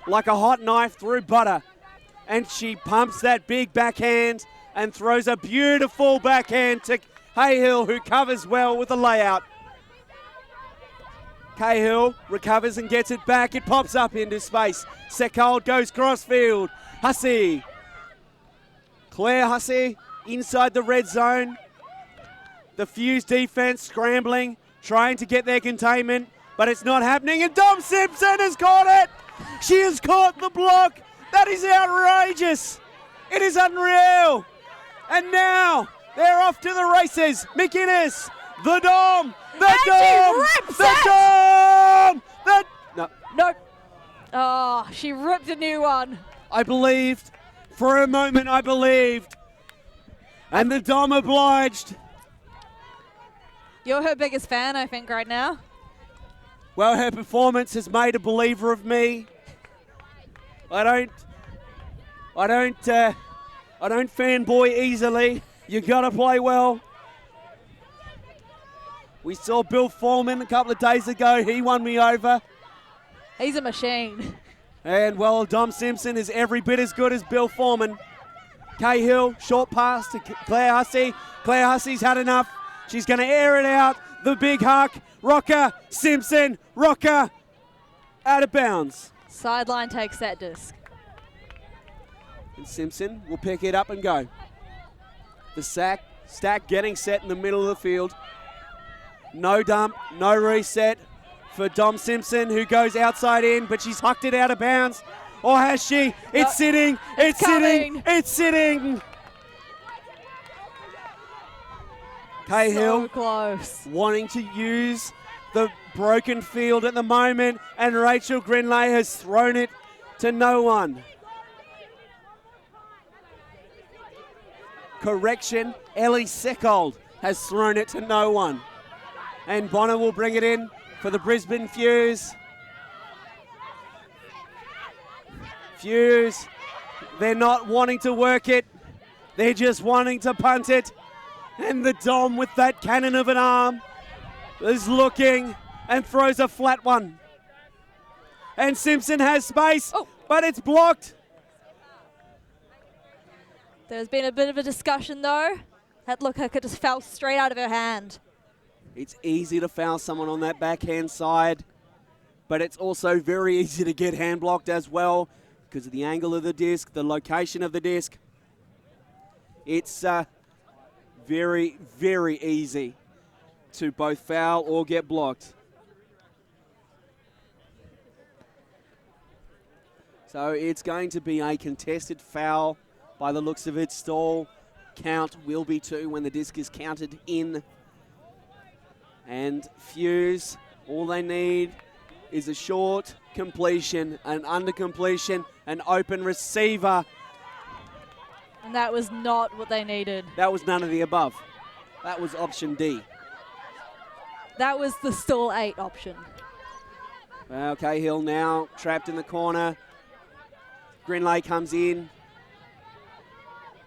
like a hot knife through butter. And she pumps that big backhand and throws a beautiful backhand to Cahill, who covers well with the layout. Cahill recovers and gets it back. It pops up into space. Seckold goes crossfield. Hussey. Claire Hussey inside the red zone. The Fuse defense scrambling, trying to get their containment, but it's not happening. And Dom Simpson has caught it. She has caught the block. That is outrageous. It is unreal. And now they're off to the races. McInnes, the Dom, the And Dom, she rips the it! Dom. No, Nope. Oh, she ripped a new one. I believed. For a moment, I believed. And the Dom obliged. You're her biggest fan, I think, right now. Well, her performance has made a believer of me. I don't I don't fanboy easily. You got to play well. We saw Bill Foreman a couple of days ago. He won me over. He's a machine. And, well, Dom Simpson is every bit as good as Bill Foreman. Cahill, short pass to Claire Hussey. Claire Hussey's had enough. She's going to air it out. The big huck. Rocker, Simpson, Rocker. Out of bounds. Sideline takes that disc. And Simpson will pick it up and go. The stack getting set in the middle of the field. No dump, no reset for Dom Simpson, who goes outside in, but she's hucked it out of bounds. Or has she? It's sitting, it's sitting, it's sitting. Cahill So close. wanting to use the broken field at the moment, and Rachel Grinley has thrown it to no one. Correction, Ellie Seckold has thrown it to no one. And Bonner will bring it in for the Brisbane Fuse. Fuse, they're not wanting to work it. They're just wanting to punt it. And the Dom with that cannon of an arm is looking and throws a flat one. And Simpson has space, but it's blocked. There's been a bit of a discussion though. That looked like it just fell straight out of her hand. It's easy to foul someone on that backhand side, but it's also very easy to get hand blocked as well because of the angle of the disc, the location of the disc. It's very, very easy to both foul or get blocked. So it's going to be a contested foul by the looks of it. Stall count will be 2 when the disc is counted in. And Fuse, all they need is a short completion, an under completion, an open receiver. And that was not what they needed. That was none of the above. That was option D. That was the stall 8 option. Well, Cahill now trapped in the corner. Grinley comes in,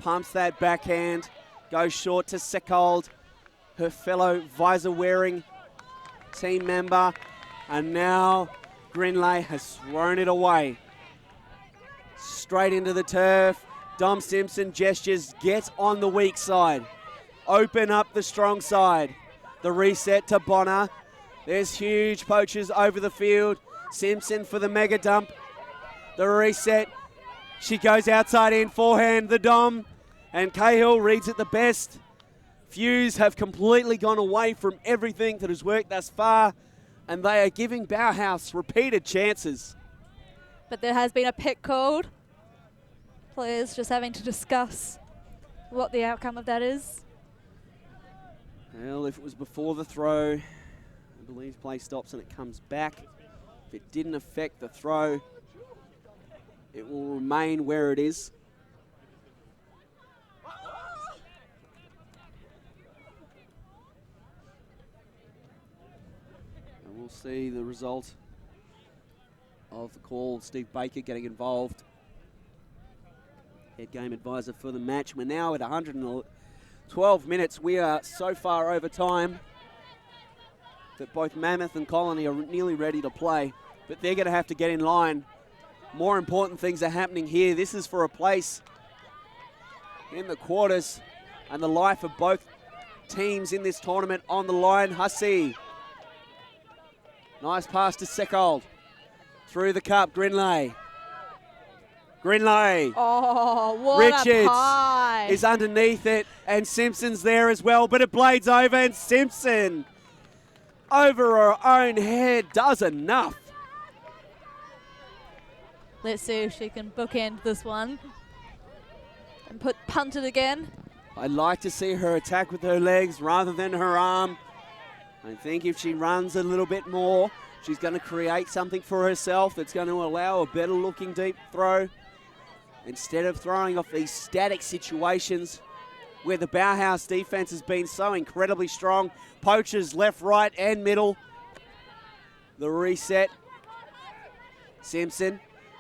pumps that backhand, goes short to Seckold, her fellow visor-wearing team member, and now Grinley has thrown it away. Straight into the turf. Dom Simpson gestures, get on the weak side. Open up the strong side. The reset to Bonner. There's huge poachers over the field. Simpson for the mega dump. The reset. She goes outside in, forehand, the Dom. And Cahill reads it the best. Fuse have completely gone away from everything that has worked thus far, and they are giving Bauhaus repeated chances. But there has been a pick called. Players just having to discuss what the outcome of that is. Well, if it was before the throw, I believe play stops and it comes back. If it didn't affect the throw, it will remain where it is. And we'll see the result of the call. Steve Baker getting involved. Head game advisor for the match. We're now at 112 minutes. We are so far over time that both Mammoth and Colony are nearly ready to play, but they're going to have to get in line. More important things are happening here. This is for a place in the quarters and the life of both teams in this tournament on the line. Hussey. Nice pass to Seckold. Through the cup, Grinley. Grinley. Oh, what Richards a pie. is underneath it, and Simpson's there as well, but it blades over, and Simpson over her own head does enough. Let's see if she can bookend this one and punt it again. I'd like to see her attack with her legs rather than her arm. I think if she runs a little bit more, she's going to create something for herself that's going to allow a better looking deep throw. Instead of throwing off these static situations where the Bauhaus defense has been so incredibly strong. Poachers left, right, and middle. The reset. Simpson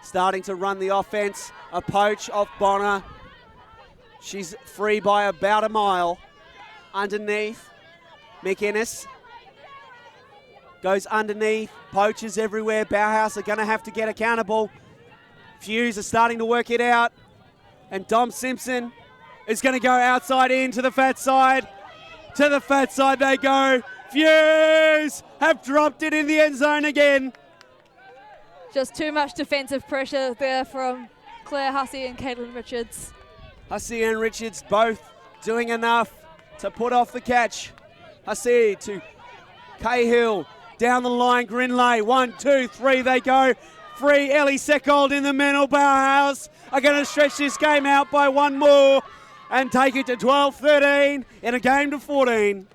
starting to run the offense. A poach off Bonner. She's free by about a mile. Underneath, McInnes goes underneath. Poachers everywhere. Bauhaus are going to have to get accountable. Fuse are starting to work it out. And Dom Simpson is going to go outside in to the fat side. To the fat side they go. Fuse have dropped it in the end zone again. Just too much defensive pressure there from Claire Hussey and Caitlin Richards. Hussey and Richards both doing enough to put off the catch. Hussey to Cahill. Down the line, Grinley. 1, 2, 3, they go. Free Ellie Seckold in the middle. Bauhaus are going to stretch this game out by one more and take it to 12-13 in a game to 14.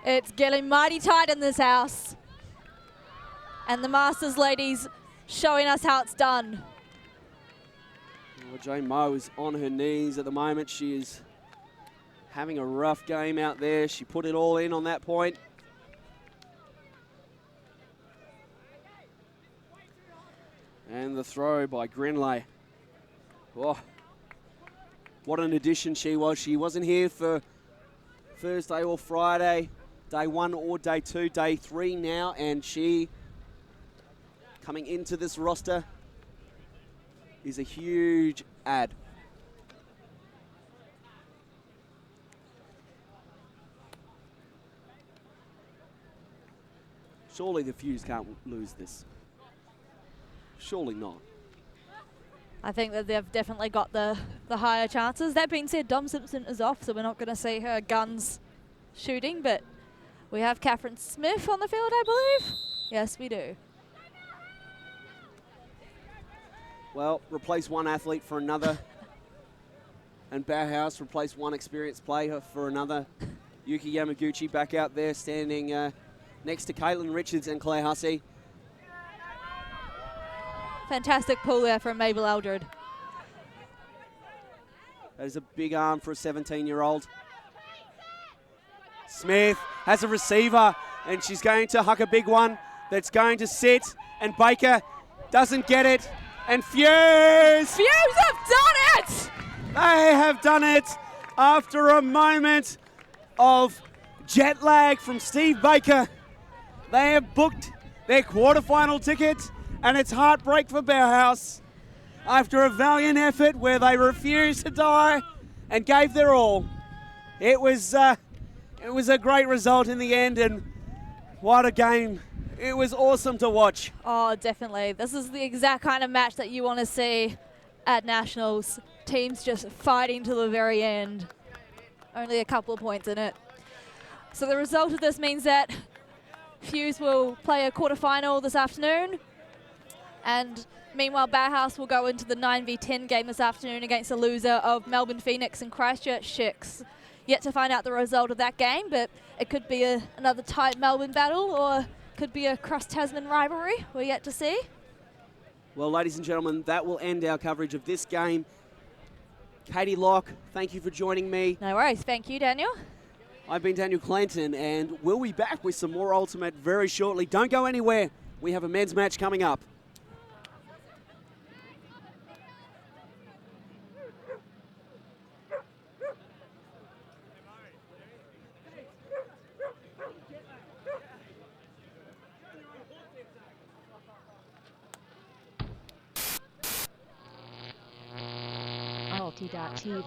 It's getting mighty tight in this house. And the Masters ladies showing us how it's done. Well, Jane Moe is on her knees at the moment. She is having a rough game out there. She put it all in on that point. And the throw by Grinley. Oh, what an addition she was. She wasn't here for Thursday or Friday, day 1 or day 2, day 3 now, and she coming into this roster is a huge add. Surely the Fuse can't lose this. Surely not. I think that they've definitely got the higher chances. That being said, Dom Simpson is off, so we're not going to see her guns shooting, but we have Catherine Smith on the field, I believe. Yes, we do. Well, replace one athlete for another. And Bauhaus replace one experienced player for another. Yuki Yamaguchi back out there standing next to Caitlin Richards and Claire Hussey. Fantastic pull there from Mabel Eldred. That is a big arm for a 17-year-old. Smith has a receiver, and she's going to huck a big one that's going to sit, and Baker doesn't get it, and Fuse have done it! They have done it after a moment of jet lag from Steve Baker. They have booked their quarterfinal ticket, and it's heartbreak for Bauhaus after a valiant effort where they refused to die and gave their all. It was a great result in the end, and what a game. It was awesome to watch. Oh, definitely. This is the exact kind of match that you want to see at Nationals. Teams just fighting to the very end. Only a couple of points in it. So the result of this means that Fuse will play a quarterfinal this afternoon. And meanwhile, Bauhaus will go into the 9v10 game this afternoon against the loser of Melbourne Phoenix and Christchurch Chicks. Yet to find out the result of that game, but it could be another tight Melbourne battle or could be a cross-Tasman rivalry. We're yet to see. Well, ladies and gentlemen, that will end our coverage of this game. Katie Locke, thank you for joining me. No worries. Thank you, Daniel. I've been Daniel Clanton, and we'll be back with some more Ultimate very shortly. Don't go anywhere. We have a men's match coming up. T.TV.